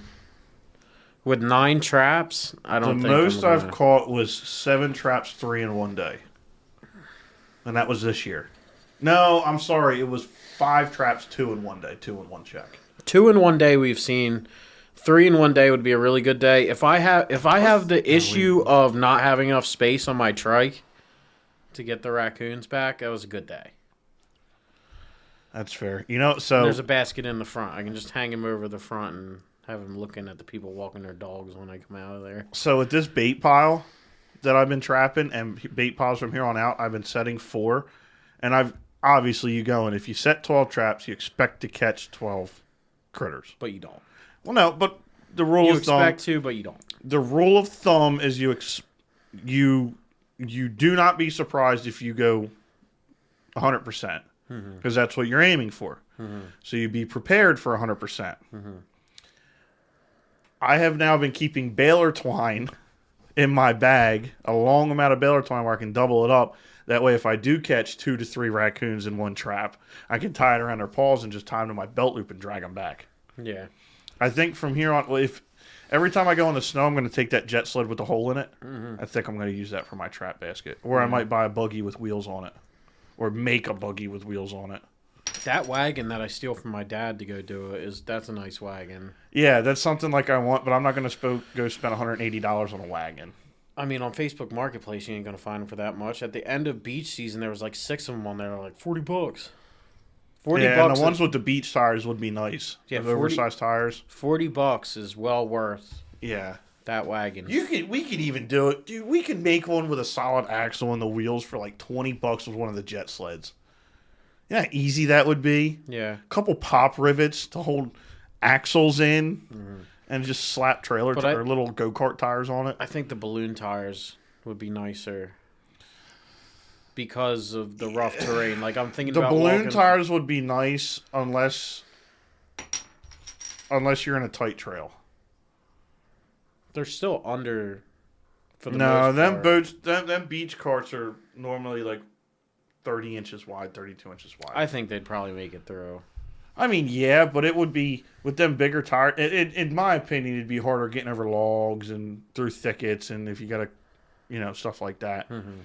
with 9 traps, I don't think. The most I've caught was 7 traps, 3 in one day, and that was this year. No, I'm sorry. It was 5 traps, 2 in one day, 2 in one check. 2 in one day we've seen. 3 in one day would be a really good day. If I have the issue of not having enough space on my trike to get the raccoons back, that was a good day. That's fair. So there's a basket in the front. I can just hang him over the front and have him looking at the people walking their dogs when I come out of there. So with this bait pile that I've been trapping and bait piles from here on out, I've been setting 4, and obviously you go and if you set 12 traps, you expect to catch 12 critters, but you don't. Well, no, but the rule of thumb... You expect to, but you don't. The rule of thumb is you do not be surprised if you go 100%. Because that's what you're aiming for. Mm-hmm. So you be prepared for 100%. Mm-hmm. I have now been keeping baler twine in my bag, a long amount of baler twine where I can double it up. That way, if I do catch 2 to 3 raccoons in one trap, I can tie it around their paws and just tie them to my belt loop and drag them back. Yeah. I think from here on, if every time I go in the snow, I'm going to take that jet sled with the hole in it. Mm-hmm. I think I'm going to use that for my trap basket. Or I might buy a buggy with wheels on it. Or make a buggy with wheels on it. That wagon that I steal from my dad to go do it, that's a nice wagon. Yeah, that's something like I want, but I'm not going to go spend $180 on a wagon. I mean, on Facebook Marketplace, you ain't going to find them for that much. At the end of beach season, there was like 6 of them on there, like $40. $40. And the ones with the beach tires would be nice. Yeah, the oversized tires. $40 is well worth. Yeah. That wagon. We could even do it. Dude, we could make one with a solid axle and the wheels for like $20 with one of the jet sleds. You know how easy that would be? Yeah. A couple pop rivets to hold axles in and just slap trailer or little go-kart tires on it. I think the balloon tires would be nicer because of the rough terrain. Like I'm thinking about the balloon tires would be nice unless you're in a tight trail. They're still under. For the most them part. boats, them beach carts are normally like 30 inches wide, 32 inches wide. I think they'd probably make it through. I mean, yeah, but it would be with them bigger tires. In my opinion, it'd be harder getting over logs and through thickets, and if you got to, stuff like that. Mm-hmm.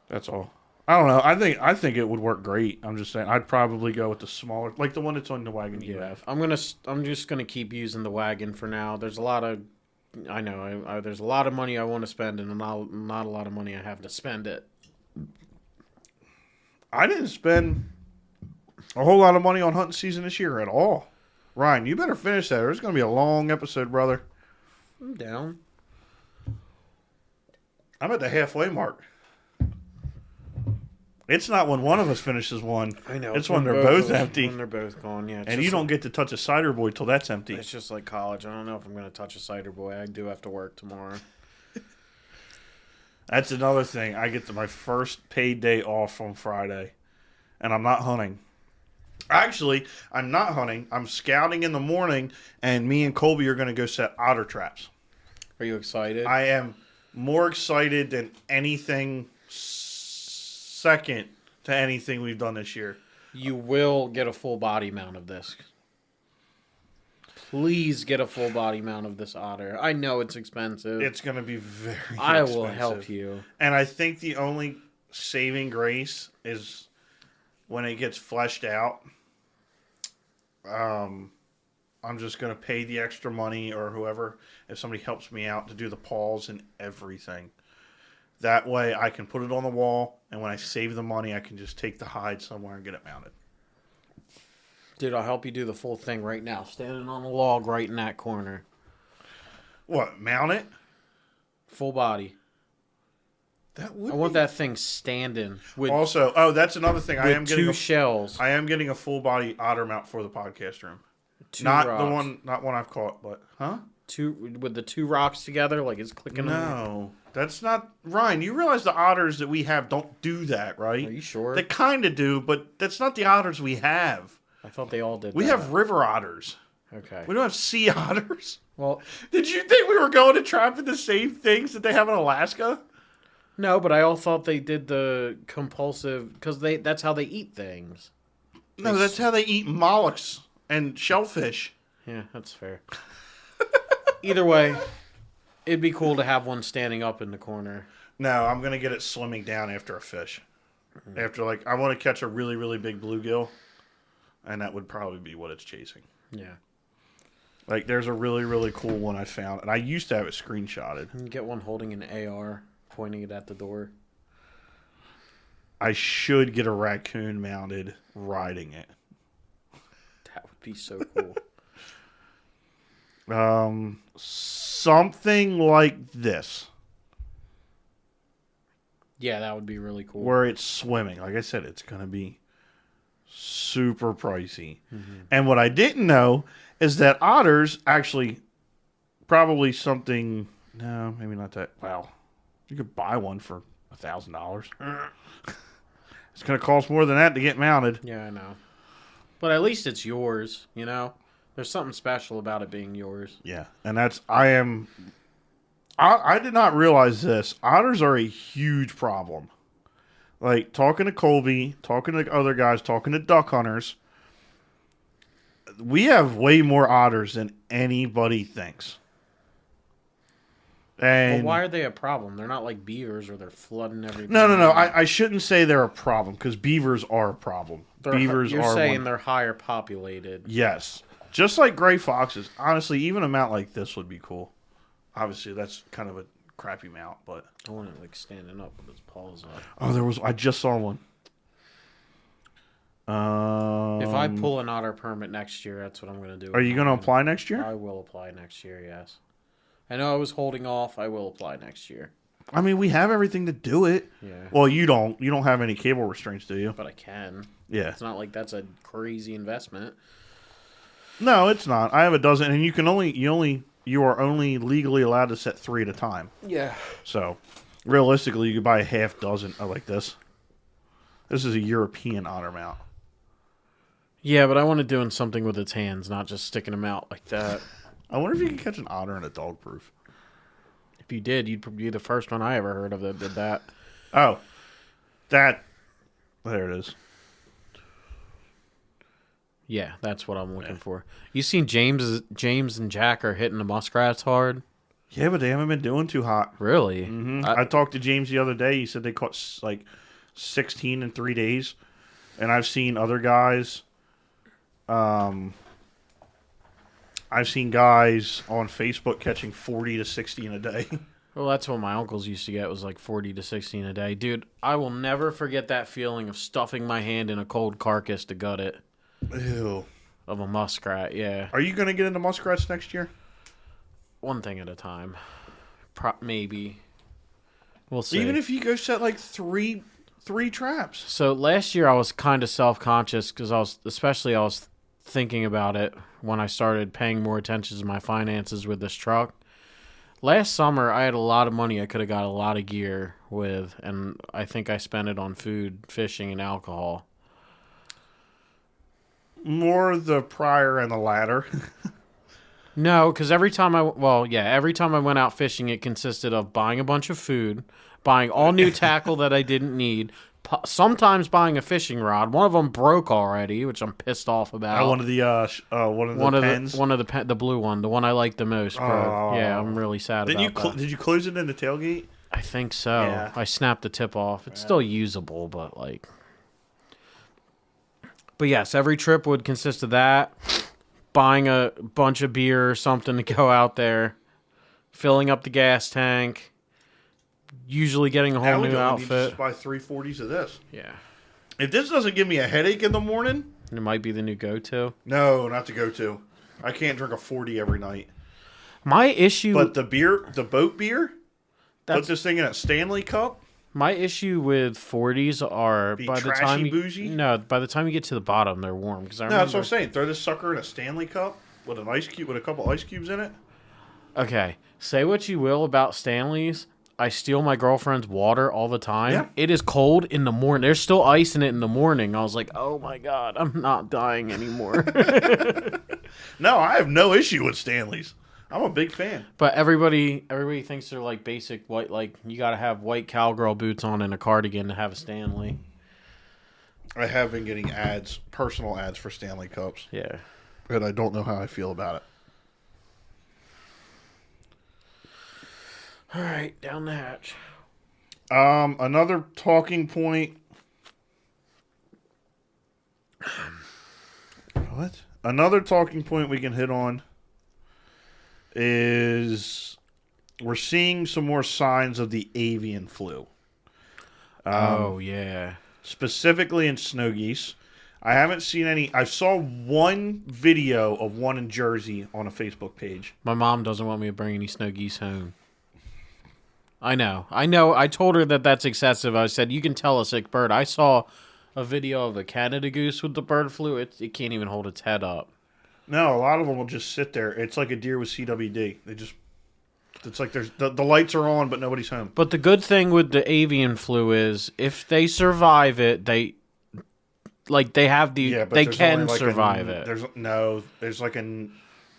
That's all. I don't know. I think it would work great. I'm just saying. I'd probably go with the smaller, like the one that's on the wagon you have. I'm just gonna keep using the wagon for now. There's a lot of, I know. There's a lot of money I want to spend, and not a lot of money I have to spend it. I didn't spend a whole lot of money on hunting season this year at all. Ryan, you better finish that. It's gonna be a long episode, brother. I'm down. I'm at the halfway mark. It's not when one of us finishes one. I know. It's when they're both empty. When they're both gone, yeah. And you don't get to touch a cider boy till that's empty. It's just like college. I don't know if I'm going to touch a cider boy. I do have to work tomorrow. That's another thing. I get my first paid day off on Friday, and I'm not hunting. Actually, I'm not hunting. I'm scouting in the morning, and me and Colby are going to go set otter traps. Are you excited? I am more excited than anything second to anything we've done this year. You will get a full body mount of this. Please get a full body mount of this otter. I know it's expensive. It's going to be very expensive. I will help you. And I think the only saving grace is when it gets fleshed out. I'm just going to pay the extra money or whoever, if somebody helps me out, to do the paws and everything. That way I can put it on the wall, and when I save the money, I can just take the hide somewhere and get it mounted. Dude, I'll help you do the full thing right now. Standing on the log right in that corner. What, mount it? Full body. That would I want that thing standing with Also, that's another thing. I am getting two shells. I am getting a full body otter mount for the podcast room. Two Not rocks. not one I've caught, but Two with the two rocks together, like it's clicking. No, that's not Ryan. You realize the otters that we have don't do that, right? Are you sure? They kind of do, but that's not the otters we have. I thought they all did. We that. have river otters. Okay. We don't have sea otters. Well, Did you think we were going to trapping the same things that they have in Alaska? no, but I all thought they did the compulsive because that's how they eat things. No, that's how they eat mollusks and shellfish. Yeah, that's fair. Either way, it'd be cool to have one standing up in the corner. No, I'm gonna get it swimming down after a fish. After I want to catch a really, really big bluegill, and that would probably be what it's chasing. Yeah. Like, there's a really, really cool one I found, and I used to have it screenshotted. You can get one holding an AR, pointing it at the door. I should get a raccoon mounted riding it. That would be so cool. Something like this, Yeah, that would be really cool. where it's swimming. Like I said, it's going to be super pricey. And what I didn't know is that otters actually probably something. No, maybe not that. Wow, you could buy one for $1,000. It's going to cost more than that to get mounted. Yeah, I know. But at least it's yours, you know? There's something special about it being yours. Yeah, and I did not realize this. Otters are a huge problem. Like, talking to Colby, talking to other guys, talking to duck hunters, we have way more otters than anybody thinks. And Well, why are they a problem? They're not like beavers or they're flooding everything. no. I shouldn't say they're a problem, because beavers are a problem. You're saying one. they're higher populated. Yes. Just like gray foxes. Honestly, even a mount like this would be cool. Obviously, that's kind of a crappy mount, but... I want it like standing up with its paws up. Oh, I just saw one. If I pull an otter permit next year, that's what I'm going to do. Are you going to apply next year? I will apply next year, yes. I know I was holding off. I will apply next year. I mean, we have everything to do it. Yeah. Well, you don't. You don't have any cable restraints, do you? But I can. Yeah. It's not like that's a crazy investment. No, it's not. I have a dozen, and you are only legally allowed to set 3 at a time. Yeah. So, realistically, you could buy a half dozen. I like this. This is a European otter mount. Yeah, but I wanted doing something with its hands, not just sticking them out like that. I wonder if you can catch an otter in a dog proof. If you did, you'd be the first one I ever heard of that did that. Oh, there it is. Yeah, that's what I'm looking for. You seen James and Jack are hitting the muskrats hard? Yeah, but they haven't been doing too hot. Really? Mm-hmm. I talked to James the other day. He said they caught like 16 in 3 days, and I've seen other guys. I've seen guys on Facebook catching 40 to 60 in a day. Well, that's what my uncles used to get, was like 40 to 60 in a day. Dude, I will never forget that feeling of stuffing my hand in a cold carcass to gut it. Ew. Of a muskrat, yeah. Are you going to get into muskrats next year? One thing at a time. Maybe. We'll see. Even if you go set like three traps. So last year I was kind of self-conscious because I was thinking about it when I started paying more attention to my finances with this truck. Last summer I had a lot of money I could have got a lot of gear with, and I think I spent it on food, fishing, and alcohol. More the prior and the latter. No, because every time I went out fishing, it consisted of buying a bunch of food, buying all new tackle that I didn't need, sometimes buying a fishing rod. One of them broke already, which I'm pissed off about. One of the pens. The blue one, the one I like the most, broke. Yeah, I'm really sad about that. Did you close it in the tailgate? I think so. Yeah. I snapped the tip off. It's still usable, but like. But yes, every trip would consist of that, buying a bunch of beer or something to go out there, filling up the gas tank, usually getting a Now whole we new don't need to outfit. just buy 340s of this. Yeah. If this doesn't give me a headache in the morning, It might be the new go-to. no, not to go to. I can't drink a 40 every night. My issue, But the beer, the boat beer, put that's this thing in a Stanley cup. my issue with 40s are Be by the trashy time you, bougie? no, by the time you get to the bottom, they're warm. Because I No, remember, that's what I'm saying. Throw this sucker in a Stanley cup with an ice cube, with a couple ice cubes in it. Okay, say what you will about Stanley's. I steal my girlfriend's water all the time. Yeah. It is cold in the morning. There's still ice in it in the morning. I was like, oh my God, I'm not dying anymore. No, I have no issue with Stanley's. I'm a big fan. But everybody thinks they're like basic white, like you got to have white cowgirl boots on and a cardigan to have a Stanley. I have been getting ads, personal ads for Stanley cups, Yeah. but I don't know how I feel about it. All right, down the hatch. Another talking point. What? Another talking point we can hit on is we're seeing some more signs of the avian flu. Oh yeah. Specifically in snow geese. I haven't seen any. I saw one video of one in Jersey on a Facebook page. My mom doesn't want me to bring any snow geese home. I know. I told her that that's excessive. I said, you can tell a sick bird. I saw a video of a Canada goose with the bird flu. It can't even hold its head up. No, a lot of them will just sit there. It's like a deer with CWD. It's like there's the lights are on, but nobody's home. But the good thing with the avian flu is if they survive it, they have the Yeah, but they there's can only like survive it. There's like a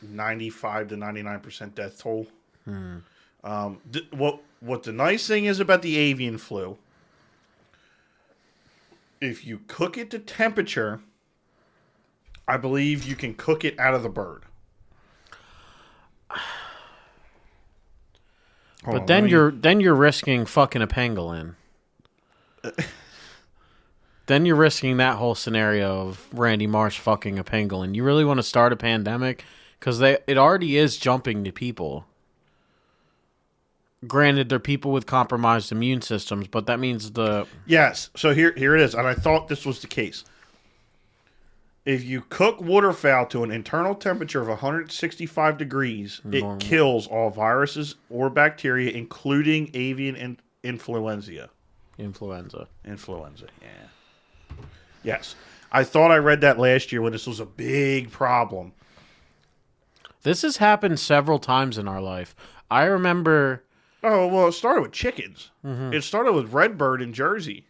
95 to 99% death toll. What the nice thing is about the avian flu, if you cook it to temperature, I believe you can cook it out of the bird. But then you're risking fucking a pangolin. Then you're risking that whole scenario of Randy Marsh fucking a pangolin. You really want to start a pandemic? Because it already is jumping to people. Granted, they're people with compromised immune systems, but that means Yes. So here it is, and I thought this was the case. If you cook waterfowl to an internal temperature of 165 degrees, Normal. it kills all viruses or bacteria, including avian influenza. influenza. Influenza, yeah. Yes. I thought I read that last year when this was a big problem. This has happened several times in our life. I remember. Oh, well, it started with chickens. It started with Redbird in Jersey.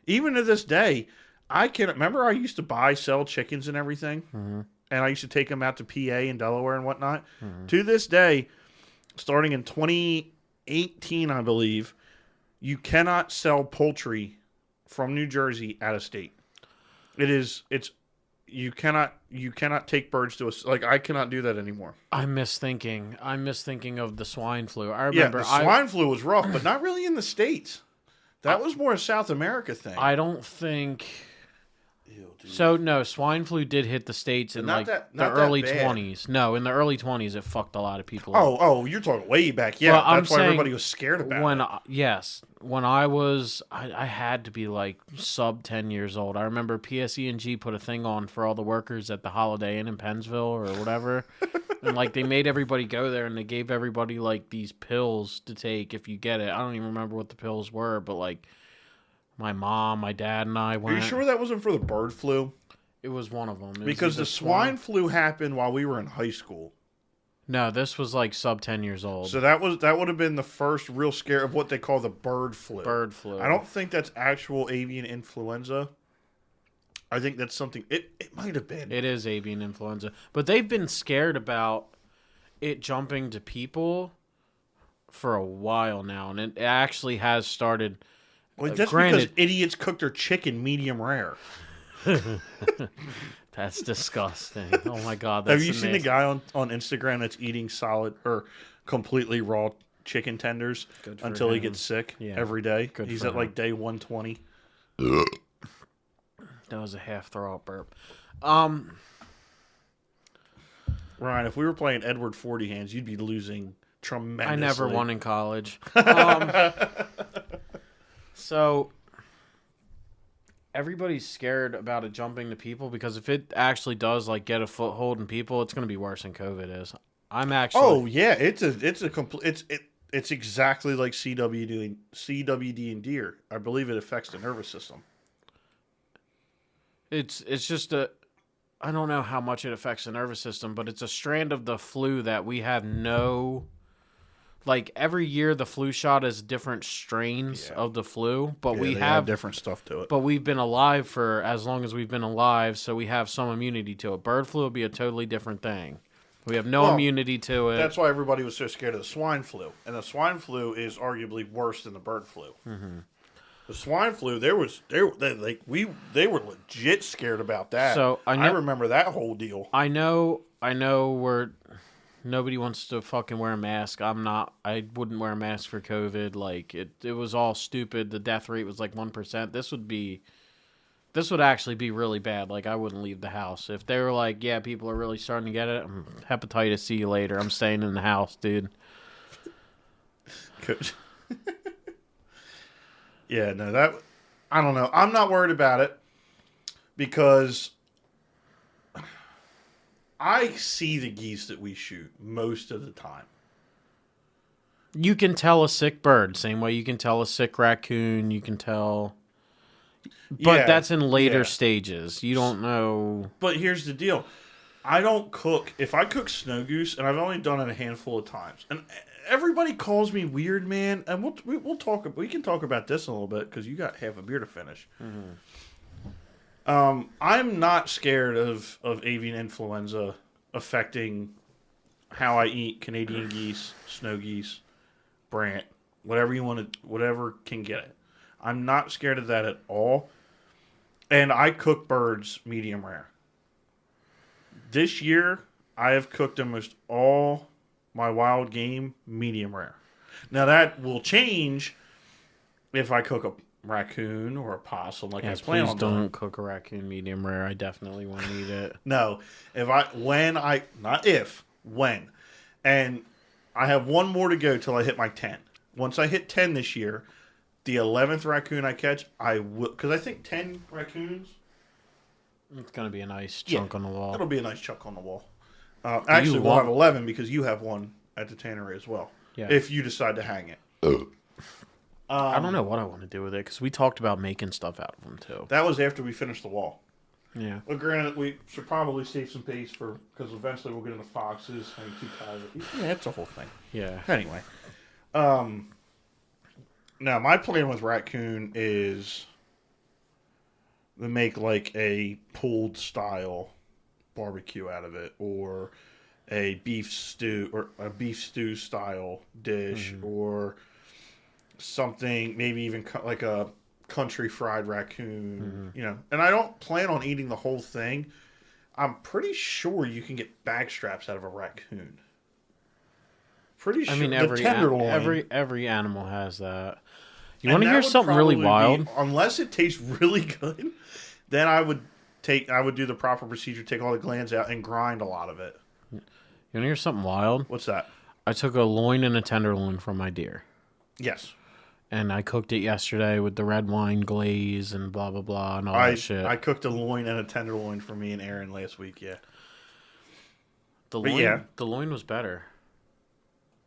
Even to this day, I can remember I used to sell chickens and everything. And I used to take them out to PA and Delaware and whatnot. To this day, starting in 2018, I believe, you cannot sell poultry from New Jersey out of state. You cannot take birds to I cannot do that anymore. I'm misthinking of the swine flu. I remember The swine flu was rough, but not really in the States. That was more a South America thing. I don't think. So no, swine flu did hit the States in Not like that- the not that early bad. 20s. No, in the early 20s, it fucked a lot of people up. Oh, you're talking way back. Yeah, Well, I'm that's why saying everybody was scared about it. When I was, I had to be like sub 10 years old. I remember PSE&G put a thing on for all the workers at the Holiday Inn in Pennsville or whatever. And like they made everybody go there and they gave everybody like these pills to take if you get it. I don't even remember what the pills were, but like my mom, my dad, and I Are went. you sure that wasn't for the bird flu? It was one of them. Because the swine flu happened while we were in high school. No, this was like sub 10 years old. So that would have been the first real scare of what they call the bird flu. Bird flu. I don't think that's actual avian influenza. I think that's something. It might have been. It is avian influenza. But they've been scared about it jumping to people for a while now. And it actually has started. Well, that's granted, because idiots cook their chicken medium rare. That's disgusting. Oh my God. That's Have you seen the amazing. guy on Instagram that's eating solid or completely raw chicken tenders Good for until he him. gets sick Yeah. every day. Good He's for at him. like day 120. That was a half throw up burp. Ryan, if we were playing Edward 40 Hands, you'd be losing tremendously. I never won in college. So everybody's scared about it jumping to people because if it actually does like get a foothold in people, it's going to be worse than COVID is. I'm actually. Oh yeah, it's a complete. It's exactly like CWD and deer. I believe it affects the nervous system. It's just a. I don't know how much it affects the nervous system, but it's a strand of the flu that we have no. Like every year, the flu shot is different strains of the flu, but Yeah, we they have add different stuff to it. But we've been alive for as long as we've been alive, so we have some immunity to it. Bird flu would be a totally different thing. We have no immunity to it. That's why everybody was so scared of the swine flu, and the swine flu is arguably worse than the bird flu. Mm-hmm. The swine flu, they were legit scared about that. So I remember that whole deal. I know we're nobody wants to fucking wear a mask. I'm not. I wouldn't wear a mask for COVID. Like it was all stupid. The death rate was like 1%. This would actually be really bad. Like I wouldn't leave the house if they were like, yeah, people are really starting to get it. Hepatitis. See you later. I'm staying in the house, dude. Good. Yeah, no, I don't know. I'm not worried about it because I see the geese that we shoot most of the time. You can tell a sick bird, same way you can tell a sick raccoon. You can tell, but that's in later stages. You don't know. But here's the deal: I don't cook. If I cook snow goose, and I've only done it a handful of times, and everybody calls me weird, man. And we'll talk. We can talk about this a little bit because you got half a beer to finish. Mm-hmm. I'm not scared of avian influenza affecting how I eat Canadian geese, snow geese, brant, whatever you want to, whatever can get it. I'm not scared of that at all. And I cook birds medium rare. This year, I have cooked almost all my wild game medium rare. Now that will change if I cook a raccoon or a possum like I was planning on doing. Don't cook a raccoon medium rare. I definitely want to eat it. No, when. And I have one more to go till I hit my 10. Once I hit 10 this year, the 11th raccoon I catch, I will, because I think 10 raccoons. It's gonna be a nice chunk on the wall. It'll be a nice chunk on the wall. Actually, we'll have 11 because you have one at the tannery as well. Yeah. If you decide to hang it. I don't know what I want to do with it because we talked about making stuff out of them too. That was after we finished the wall. Yeah. Well, granted, we should probably save some pace because eventually we'll get into foxes, hang two ties. Yeah, it's a whole thing. Yeah. Anyway, now my plan with raccoon is to make like a pulled style barbecue out of it, or a beef stew style dish, or something maybe even like a country fried raccoon, And I don't plan on eating the whole thing. I'm pretty sure you can get bag straps out of a raccoon. Pretty sure. I mean, every animal has that. You want to hear something really wild? Unless it tastes really good, then I would do the proper procedure, take all the glands out, and grind a lot of it. You want to hear something wild? What's that? I took a loin and a tenderloin from my deer. Yes. And I cooked it yesterday with the red wine glaze and blah, blah, blah, and all that shit. I cooked a loin and a tenderloin for me and Aaron last week, yeah. The loin was better.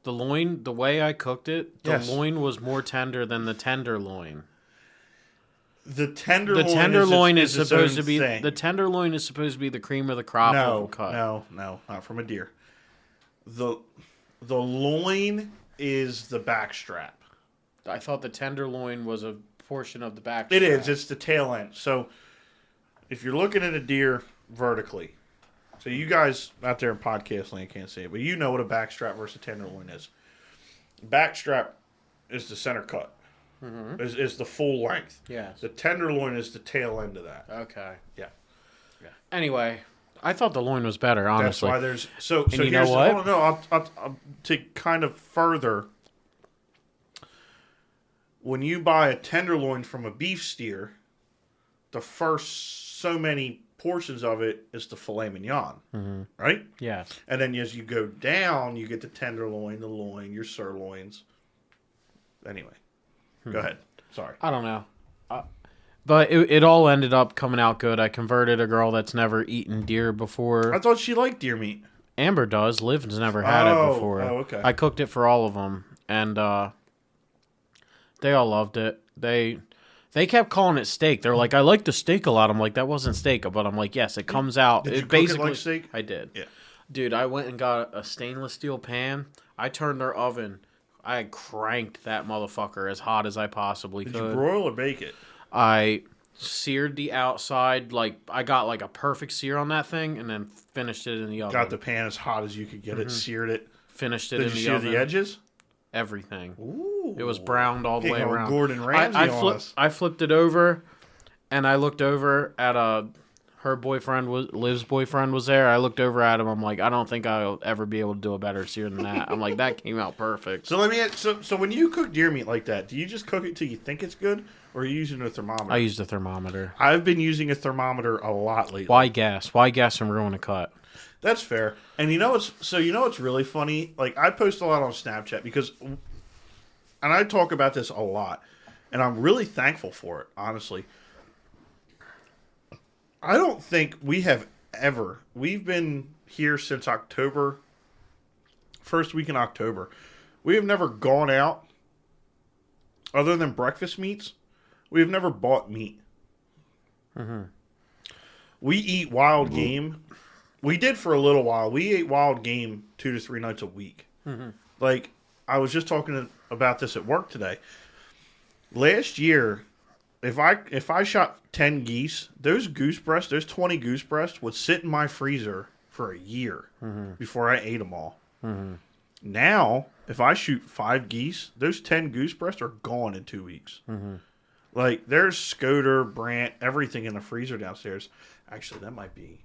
The loin, the way I cooked it, the loin was more tender than the tenderloin. The tenderloin is supposed to be the tenderloin is supposed to be the cream of the crop of a cut. No, not from a deer. The loin is the backstrap. I thought the tenderloin was a portion of the backstrap. It is. It's the tail end. So if you're looking at a deer vertically, so you guys out there in podcast land can't see it, but you know what a backstrap versus a tenderloin is. Backstrap is the center cut. Mm-hmm. Is the full length. Yes. The tenderloin is the tail end of that. Okay. Yeah. Anyway, I thought the loin was better, honestly. That's why there's so you know what? I'll to kind of further when you buy a tenderloin from a beef steer, the first so many portions of it is the filet mignon, right? Yes. And then as you go down, you get the tenderloin, the loin, your sirloins. Anyway, go ahead. Sorry. I don't know. But it all ended up coming out good. I converted a girl that's never eaten deer before. I thought she liked deer meat. Amber does. Liv's never had it before. Oh, okay. I cooked it for all of them, and they all loved it. They kept calling it steak. They're like, I like the steak a lot. I'm like, that wasn't steak, but I'm like, yes, it comes out. Did you cook basically, it like steak? I did. Yeah. Dude, I went and got a stainless steel pan. I turned their oven. I cranked that motherfucker as hot as I possibly could. Did you broil or bake it? I seared the outside, like I got like a perfect sear on that thing, and then finished it in the oven. Got the pan as hot as you could get it, seared it. Finished it Did in you the sear oven. the edges? Everything. Ooh. It was browned all the way Hey, around. Gordon Ramsay on us. I flipped it over, and I looked over at her boyfriend Liv's boyfriend was there. I looked over at him. I'm like, I don't think I'll ever be able to do a better sear than that. I'm like, that came out perfect. So let me ask, so when you cook deer meat like that, do you just cook it till you think it's good, or are you using a thermometer? I used a thermometer. I've been using a thermometer a lot lately. Why gas? Why gas and ruin a cut? That's fair. And you know what's really funny? Like, I post a lot on Snapchat because, and I talk about this a lot, and I'm really thankful for it, honestly. I don't think we've been here since October, first week in October. We have never gone out, other than breakfast meats, we have never bought meat. We eat wild game. We did for a little while. We ate wild game 2 to 3 nights a week. Like, I was just talking about this at work today. Last year, if I shot 10 geese, those goose breasts, those 20 goose breasts would sit in my freezer for a year before I ate them all. Now, if I shoot 5 geese, those 10 goose breasts are gone in 2 weeks. Like, there's Scoter, Brant, everything in the freezer downstairs. Actually, that might be...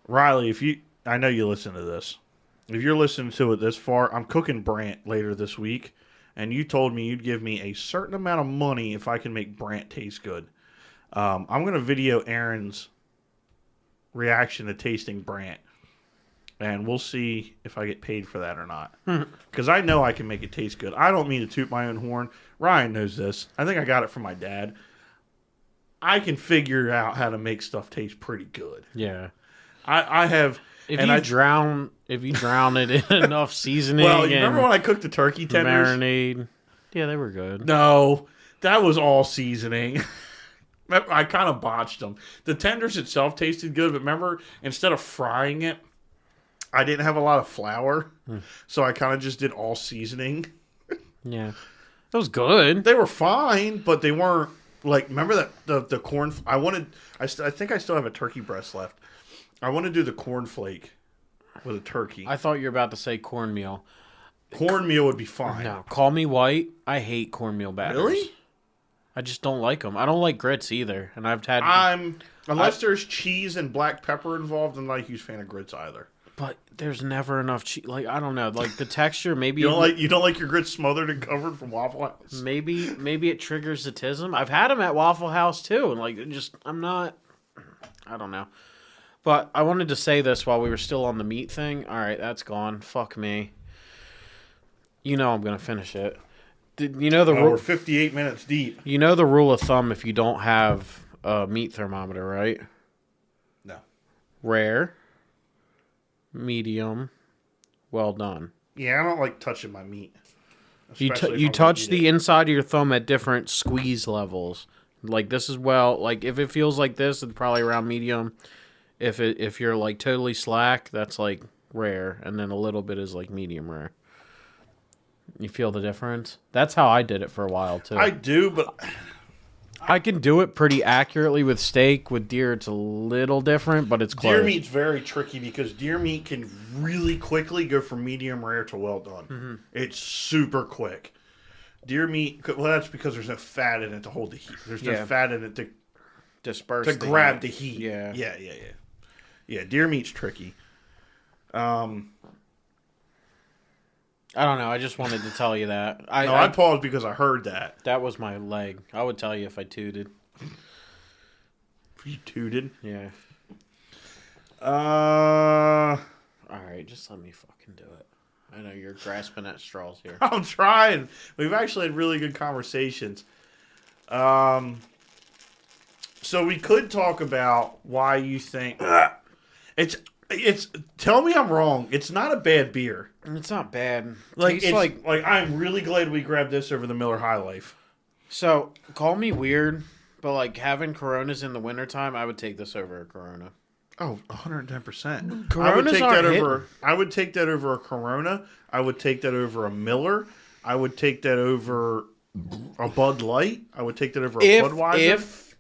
Riley, I know you listen to this. If you're listening to it this far, I'm cooking Brant later this week, and you told me you'd give me a certain amount of money if I can make Brant taste good. I'm going to video Aaron's reaction to tasting Brant, and we'll see if I get paid for that or not. Because I know I can make it taste good. I don't mean to toot my own horn. Ryan knows this. I think I got it from my dad. I can figure out how to make stuff taste pretty good. Yeah. I have... If you drown it in enough seasoning, well, you remember when I cooked the turkey tenders? Marinade. Yeah, they were good. No, that was all seasoning. I kind of botched them. The tenders itself tasted good, but remember, instead of frying it, I didn't have a lot of flour, so I kind of just did all seasoning. Yeah, that was good. They were fine, but they weren't like. Remember that the corn? I think I still have a turkey breast left. I want to do the cornflake with a turkey. I thought you were about to say cornmeal. Cornmeal would be fine. No, call me white. I hate cornmeal batters. Really? I just don't like them. I don't like grits either, and I've had. Unless there's cheese and black pepper involved, I'm not a huge fan of grits either. But there's never enough cheese. Like, I don't know. Like the texture, maybe you don't like your grits smothered and covered from Waffle House. Maybe it triggers the tism. I've had them at Waffle House too, and like I'm not. I don't know. But I wanted to say this while we were still on the meat thing. All right, that's gone. Fuck me. You know I'm gonna finish it. We're 58 minutes deep. You know the rule of thumb if you don't have a meat thermometer, right? No. Rare, medium, well done. Yeah, I don't like touching my meat. You touch the inside of your thumb at different squeeze levels. Like this is like if it feels like this, it's probably around medium. If you're like totally slack, that's like rare, and then a little bit is like medium rare. You feel the difference? That's how I did it for a while too. I do, but I can do it pretty accurately with steak. With deer, it's a little different, but it's close. Deer meat's very tricky because deer meat can really quickly go from medium rare to well done. Mm-hmm. It's super quick. Deer meat, well, that's because there's no fat in it to hold the heat. There's no fat in it to disperse to grab the heat. Yeah. Yeah, deer meat's tricky. I don't know. I just wanted to tell you that. I paused because I heard that. That was my leg. I would tell you if I tooted. You tooted? Yeah. Uh, All right, just let me fucking do it. I know you're grasping at straws here. I'm trying. We've actually had really good conversations. So we could talk about why you think it's. Tell me I'm wrong. It's not a bad beer. It's not bad. Like Tastes it's like I'm really glad we grabbed this over the Miller High Life. So, call me weird, but like having Coronas in the wintertime, I would take this over a Corona. Oh, 110%. Coronas aren't hitting. I would take that over a Corona. I would take that over a Miller. I would take that over a Bud Light. I would take that over a Budweiser. If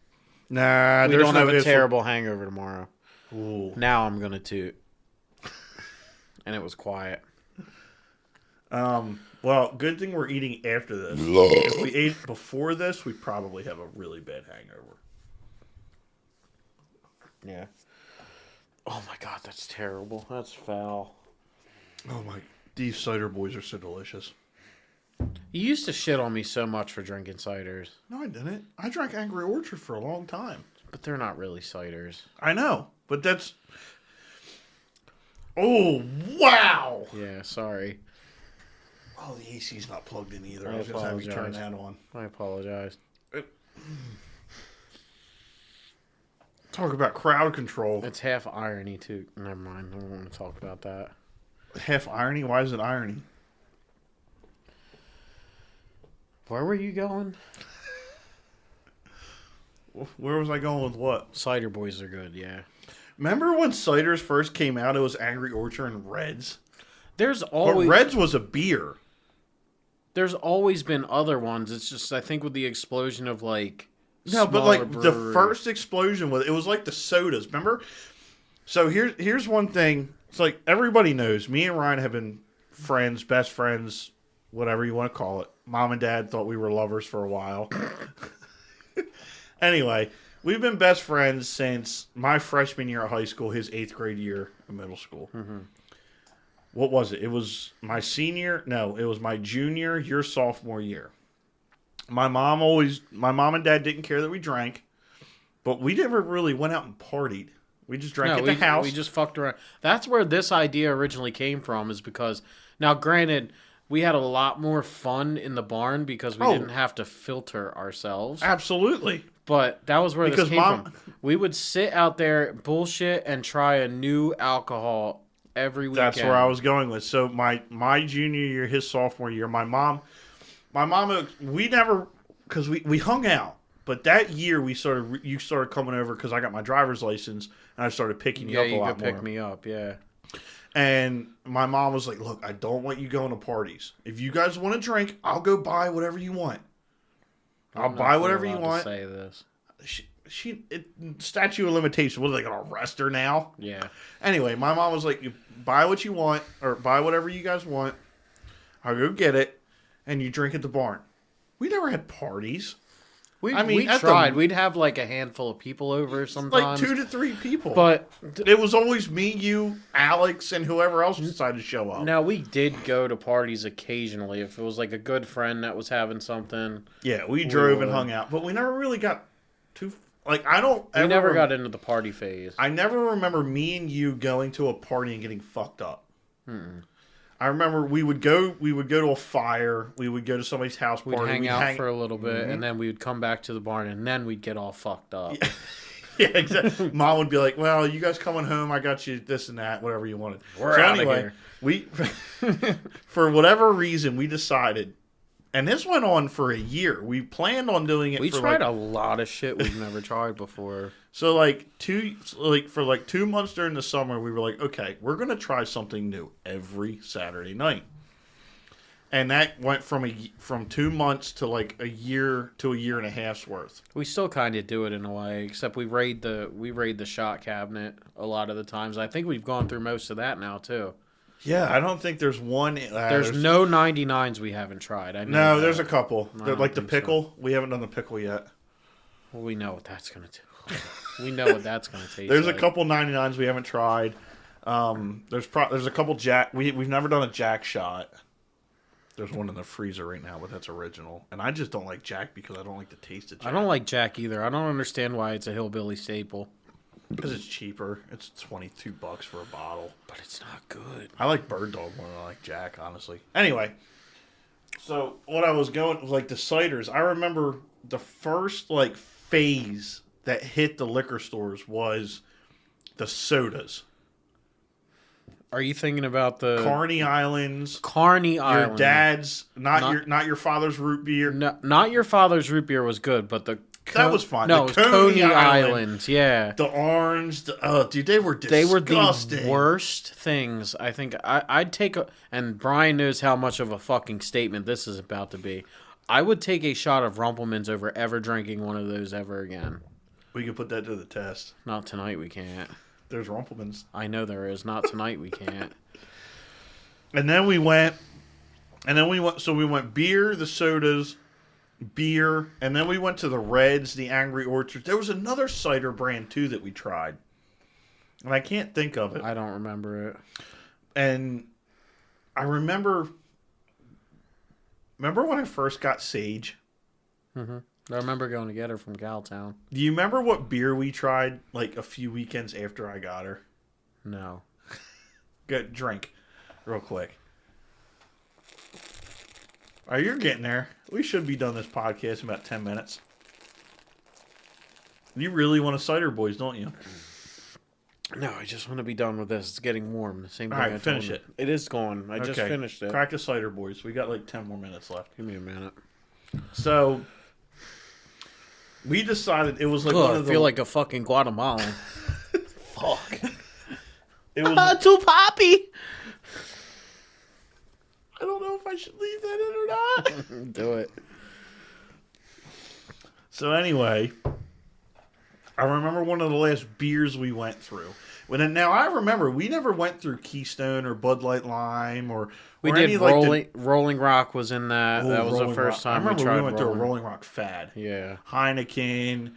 Nah, we there's don't no have a if. terrible hangover tomorrow. Ooh. Now I'm gonna toot. And it was quiet. Well, good thing we're eating after this. If we ate before this, we'd probably have a really bad hangover. Yeah. Oh my god, that's terrible. That's foul. Oh my, these cider boys are so delicious. You used to shit on me so much for drinking ciders, No, I didn't. I drank Angry Orchard for a long time. but they're not really ciders. I know, but that's... Oh, wow! Yeah, sorry. Oh, the AC's not plugged in either. I I was going to have you turn apologize. that on. I apologize. Talk about crowd control. It's half irony too. Never mind. I don't want to talk about that. Half irony? Why is it irony? Where were you going? Where was I going with what? Cider boys are good, yeah. Remember when ciders first came out? It was Angry Orchard and Reds. There's But always Reds was a beer. there's always been other ones. It's just I think with the explosion of like No, but smaller like the breweries- first explosion was it was like the sodas. Remember? So here's one thing. It's like everybody knows. Me and Ryan have been friends, best friends, whatever you want to call it. Mom and Dad thought we were lovers for a while. Anyway, we've been best friends since my freshman year of high school, his 8th grade year of middle school. Mm-hmm. What was it? It was my senior. No, it was my junior, your sophomore year. My mom and dad didn't care that we drank, but we never really went out and partied. We just drank at the house. We just fucked around. That's where this idea originally came from, is because now, granted, we had a lot more fun in the barn because we didn't have to filter ourselves. Absolutely. But that was where Because this came from. We would sit out there, bullshit, and try a new alcohol every weekend. That's where I was going with. So my junior year, his sophomore year, my mom, we never, because we hung out. But that year you started coming over because I got my driver's license and I started picking you up a lot more. Yeah, you could pick me up, yeah. And my mom was like, "Look, I don't want you going to parties. If you guys want to drink, I'll go buy whatever you want. I'll buy whatever you want." Say this. Statute of limitations. What are they going to arrest her now? Yeah. Anyway, my mom was like, "You buy what you want, or buy whatever you guys want. I'll go get it, and you drink at the barn." We never had parties. We at tried. We'd have like a handful of people over sometimes. Like 2 to 3 people. But it was always me, you, Alex, and whoever else decided to show up. now we did go to parties occasionally. If it was like a good friend that was having something. Yeah, we drove and hung out. But we never really got too... Like, I don't ever... We never got into the party phase. I never remember me and you going to a party and getting fucked up. I remember we would go to a fire. We would go to somebody's house party. We'd hang out for a little bit, Mm-hmm. and then we would come back to the barn, and then we'd get all fucked up. Yeah, exactly. Mom would be like, "Well, you guys coming home? I got you this and that, whatever you wanted." We're out of here. We, for whatever reason, we decided, and this went on for a year. We planned on doing it. We for tried like, a lot of shit we've never tried before. So for 2 months during the summer, we were like, okay, we're gonna try something new every Saturday night, and that went from 2 months to like a year to a year and a half's worth. We still kind of do it in a way, except we raid the shot cabinet a lot of the times. I think we've gone through most of that now too. Yeah, I don't think there's one. There's no 99s we haven't tried. I know No, that. there's a couple. I They're don't like the think so. pickle. We haven't done the pickle yet. Well, we know what that's gonna do. We know what that's gonna taste. There's like. a couple 99s we haven't tried. There's a couple Jack. We've never done a Jack shot. There's one in the freezer right now, but that's original. And I just don't like Jack because I don't like the taste of Jack. I don't like Jack either. I don't understand why it's a hillbilly staple. Because it's cheaper. It's $22 for a bottle. But it's not good. I like Bird Dog more than I like Jack, honestly. Anyway, so what I was going was like the ciders. I remember the first like phase that hit the liquor stores was the sodas. Are you thinking about the Carney Islands? Carney Your Island? dad's not your father's root beer. No, not your father's root beer was good, but the That was fine. No, The it was Coney Coney Island. Islands. Yeah, The orange, dude, they were they were disgusting. the worst things. I think I'd take and Brian knows how much of a fucking statement this is about to be. I would take a shot of Rumpelmans over ever drinking one of those ever again. We could put that to the test. Not tonight, we can't. There's Rumpelmans. I know there is. Not tonight, we can't. And then we went. So we went beer, the sodas, beer, and then we went to the Reds, the Angry Orchard. There was another cider brand too that we tried, and I can't think of it. I don't remember it. And I remember when I first got Sage. Mm-hmm. I remember going to get her from Galtown. Do you remember what beer we tried like a few weekends after I got her? No. Good drink, real quick. All right, you're getting there. We should be done this podcast in about 10 minutes. You really want a cider, boys, don't you? No, I just want to be done with this. It's getting warm. The same thing. All right, I told finish him. it. It is gone. I just finished it. Crack a cider, boys. We got like 10 more minutes left. Give me a minute. So, we decided it was like Ugh, one I of the... feel like a fucking Guatemalan. Fuck. It was... Too poppy. I don't know if I should leave that in or not. Do it. So anyway, I remember one of the last beers we went through. Now I remember we never went through Keystone or Bud Light Lime or We or did any, Rolling, like Rolling Rock was in that. the, That was the Rolling first Rock. time I remember we tried we went Rolling. to a Rolling Rock fad. Yeah. Heineken,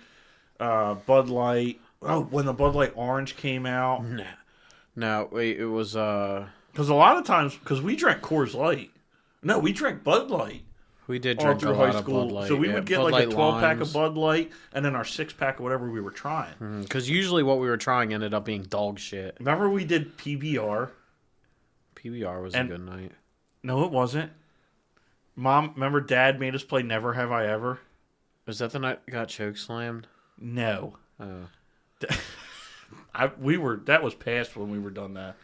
Bud Light. Oh, when the Bud Light Orange came out. No, wait, it was Because a lot of times, because we drank Coors Light. No, we drank Bud Light. we did All drink through a high lot of school. Bud Light. So we yeah. would get Bud like a Light 12-pack of limes. Bud Light and then our 6-pack of whatever we were trying. Because usually what we were trying ended up being dog shit. Remember we did PBR? PBR was And- a good night. No, it wasn't. Mom, remember Dad made us play Never Have I Ever? Was that the night we got choke slammed? No. Oh. That was past when we were done that.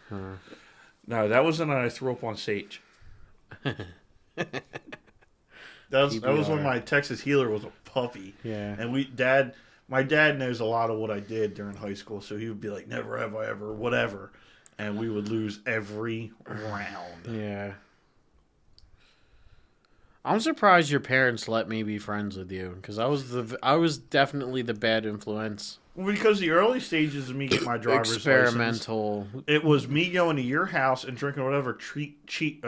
No, that was the night I threw up on Sage. that was when PBR. my Texas Healer was a puppy. Yeah. And my dad knows a lot of what I did during high school, so he would be like, Never have I ever, whatever. And we would lose every round. Yeah. I'm surprised your parents let me be friends with you because I was definitely the bad influence. Well, because the early stages of me getting my driver's license, Experimental. it was me going to your house and drinking whatever cheap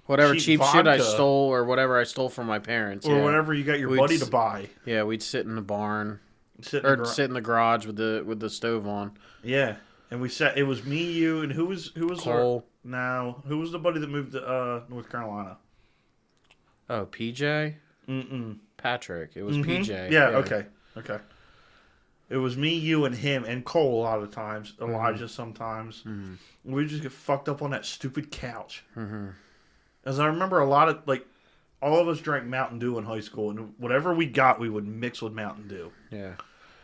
Whatever cheap shit I vodka. stole or whatever I stole from my parents. or yeah. whatever you got your We'd buddy s- to buy. Yeah, we'd sit in the barn Sit in or the gar- sit in the garage with the stove on. Yeah, and we sat. It was me, you, and who was Cole. who was the buddy that moved to North Carolina? Oh, PJ? Mm-mm. Patrick. It was Mhm. PJ. Yeah. Okay. It was me, you, and him, and Cole a lot of times. Mm-hmm. Elijah sometimes. We just get fucked up on that stupid couch. Mm-hmm. As I remember, a lot of all of us drank Mountain Dew in high school, and whatever we got, we would mix with Mountain Dew. Yeah.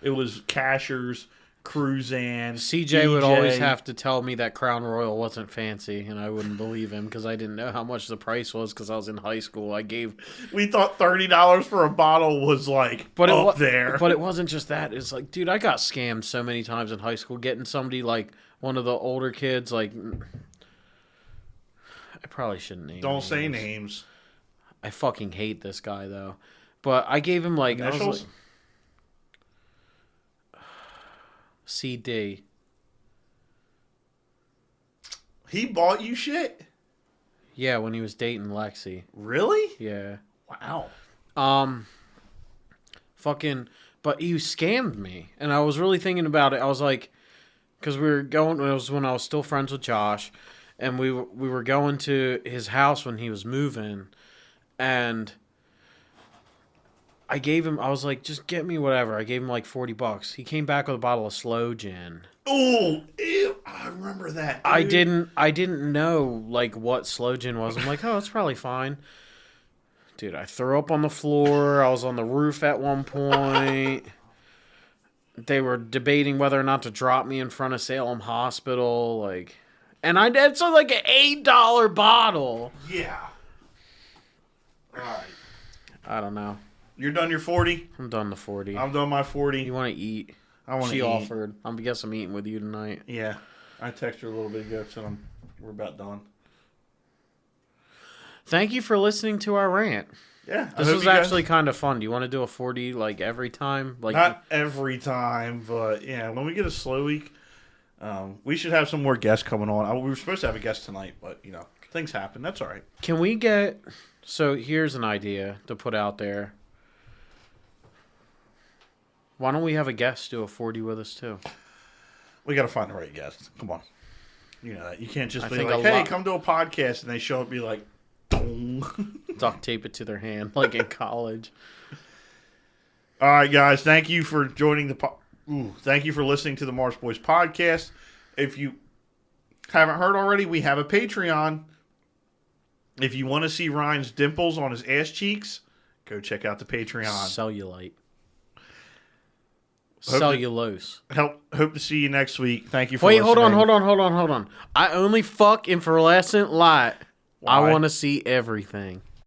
It was Cashers, Cruzan. CJ would always EJ. have to tell me that Crown Royal wasn't fancy, and I wouldn't believe him because I didn't know how much the price was because I was in high school. We thought $30 for a bottle was up there. But it wasn't just that. It's like, dude, I got scammed so many times in high school getting somebody like one of the older kids. Like, I probably shouldn't name. Don't say names. I fucking hate this guy though. But I gave him like I was Initials? like, CD. He bought you shit? Yeah, when he was dating Lexi. Really? Yeah. Wow. Fucking, but he scammed me, and I was really thinking about it. I was like, because we were going. It was when I was still friends with Josh, and we were going to his house when he was moving, and I was like, just get me whatever. I gave him like $40. He came back with a bottle of slow gin. Oh, ew, I remember that. Dude. I didn't know like what slow gin was. I'm like, oh, it's probably fine. Dude, I threw up on the floor. I was on the roof at one point. They were debating whether or not to drop me in front of Salem Hospital, like, and I did so like an $8 bottle. Yeah. All right. I don't know. You're done your 40? I'm done the 40. I'm done my 40. You want to eat? I want to eat. She offered. I guess I'm eating with you tonight. Yeah. I texted her a little bit ago, so we're about done. Thank you for listening to our rant. Yeah. This was actually kind of fun. Do you want to do a 40 like every time? Like not every time, but yeah, when we get a slow week, we should have some more guests coming on. We were supposed to have a guest tonight, but you know, things happen. That's all right. Can we get... So here's an idea to put out there. Why don't we have a guest do a 40 with us too? We got to find the right guest. Come on. You know that. You can't just be like, hey, come to a podcast, and they show up and be like, dong. Duct tape it to their hand like in college. All right, guys. Thank you for joining thank you for listening to the Mars Boys podcast. If you haven't heard already, we have a Patreon. If you want to see Ryan's dimples on his ass cheeks, go check out the Patreon. Cellulite. Cellulose. Hope to see you next week. Thank you for listening. listening. Hold on. I only fuck in fluorescent light. Why? I want to see everything.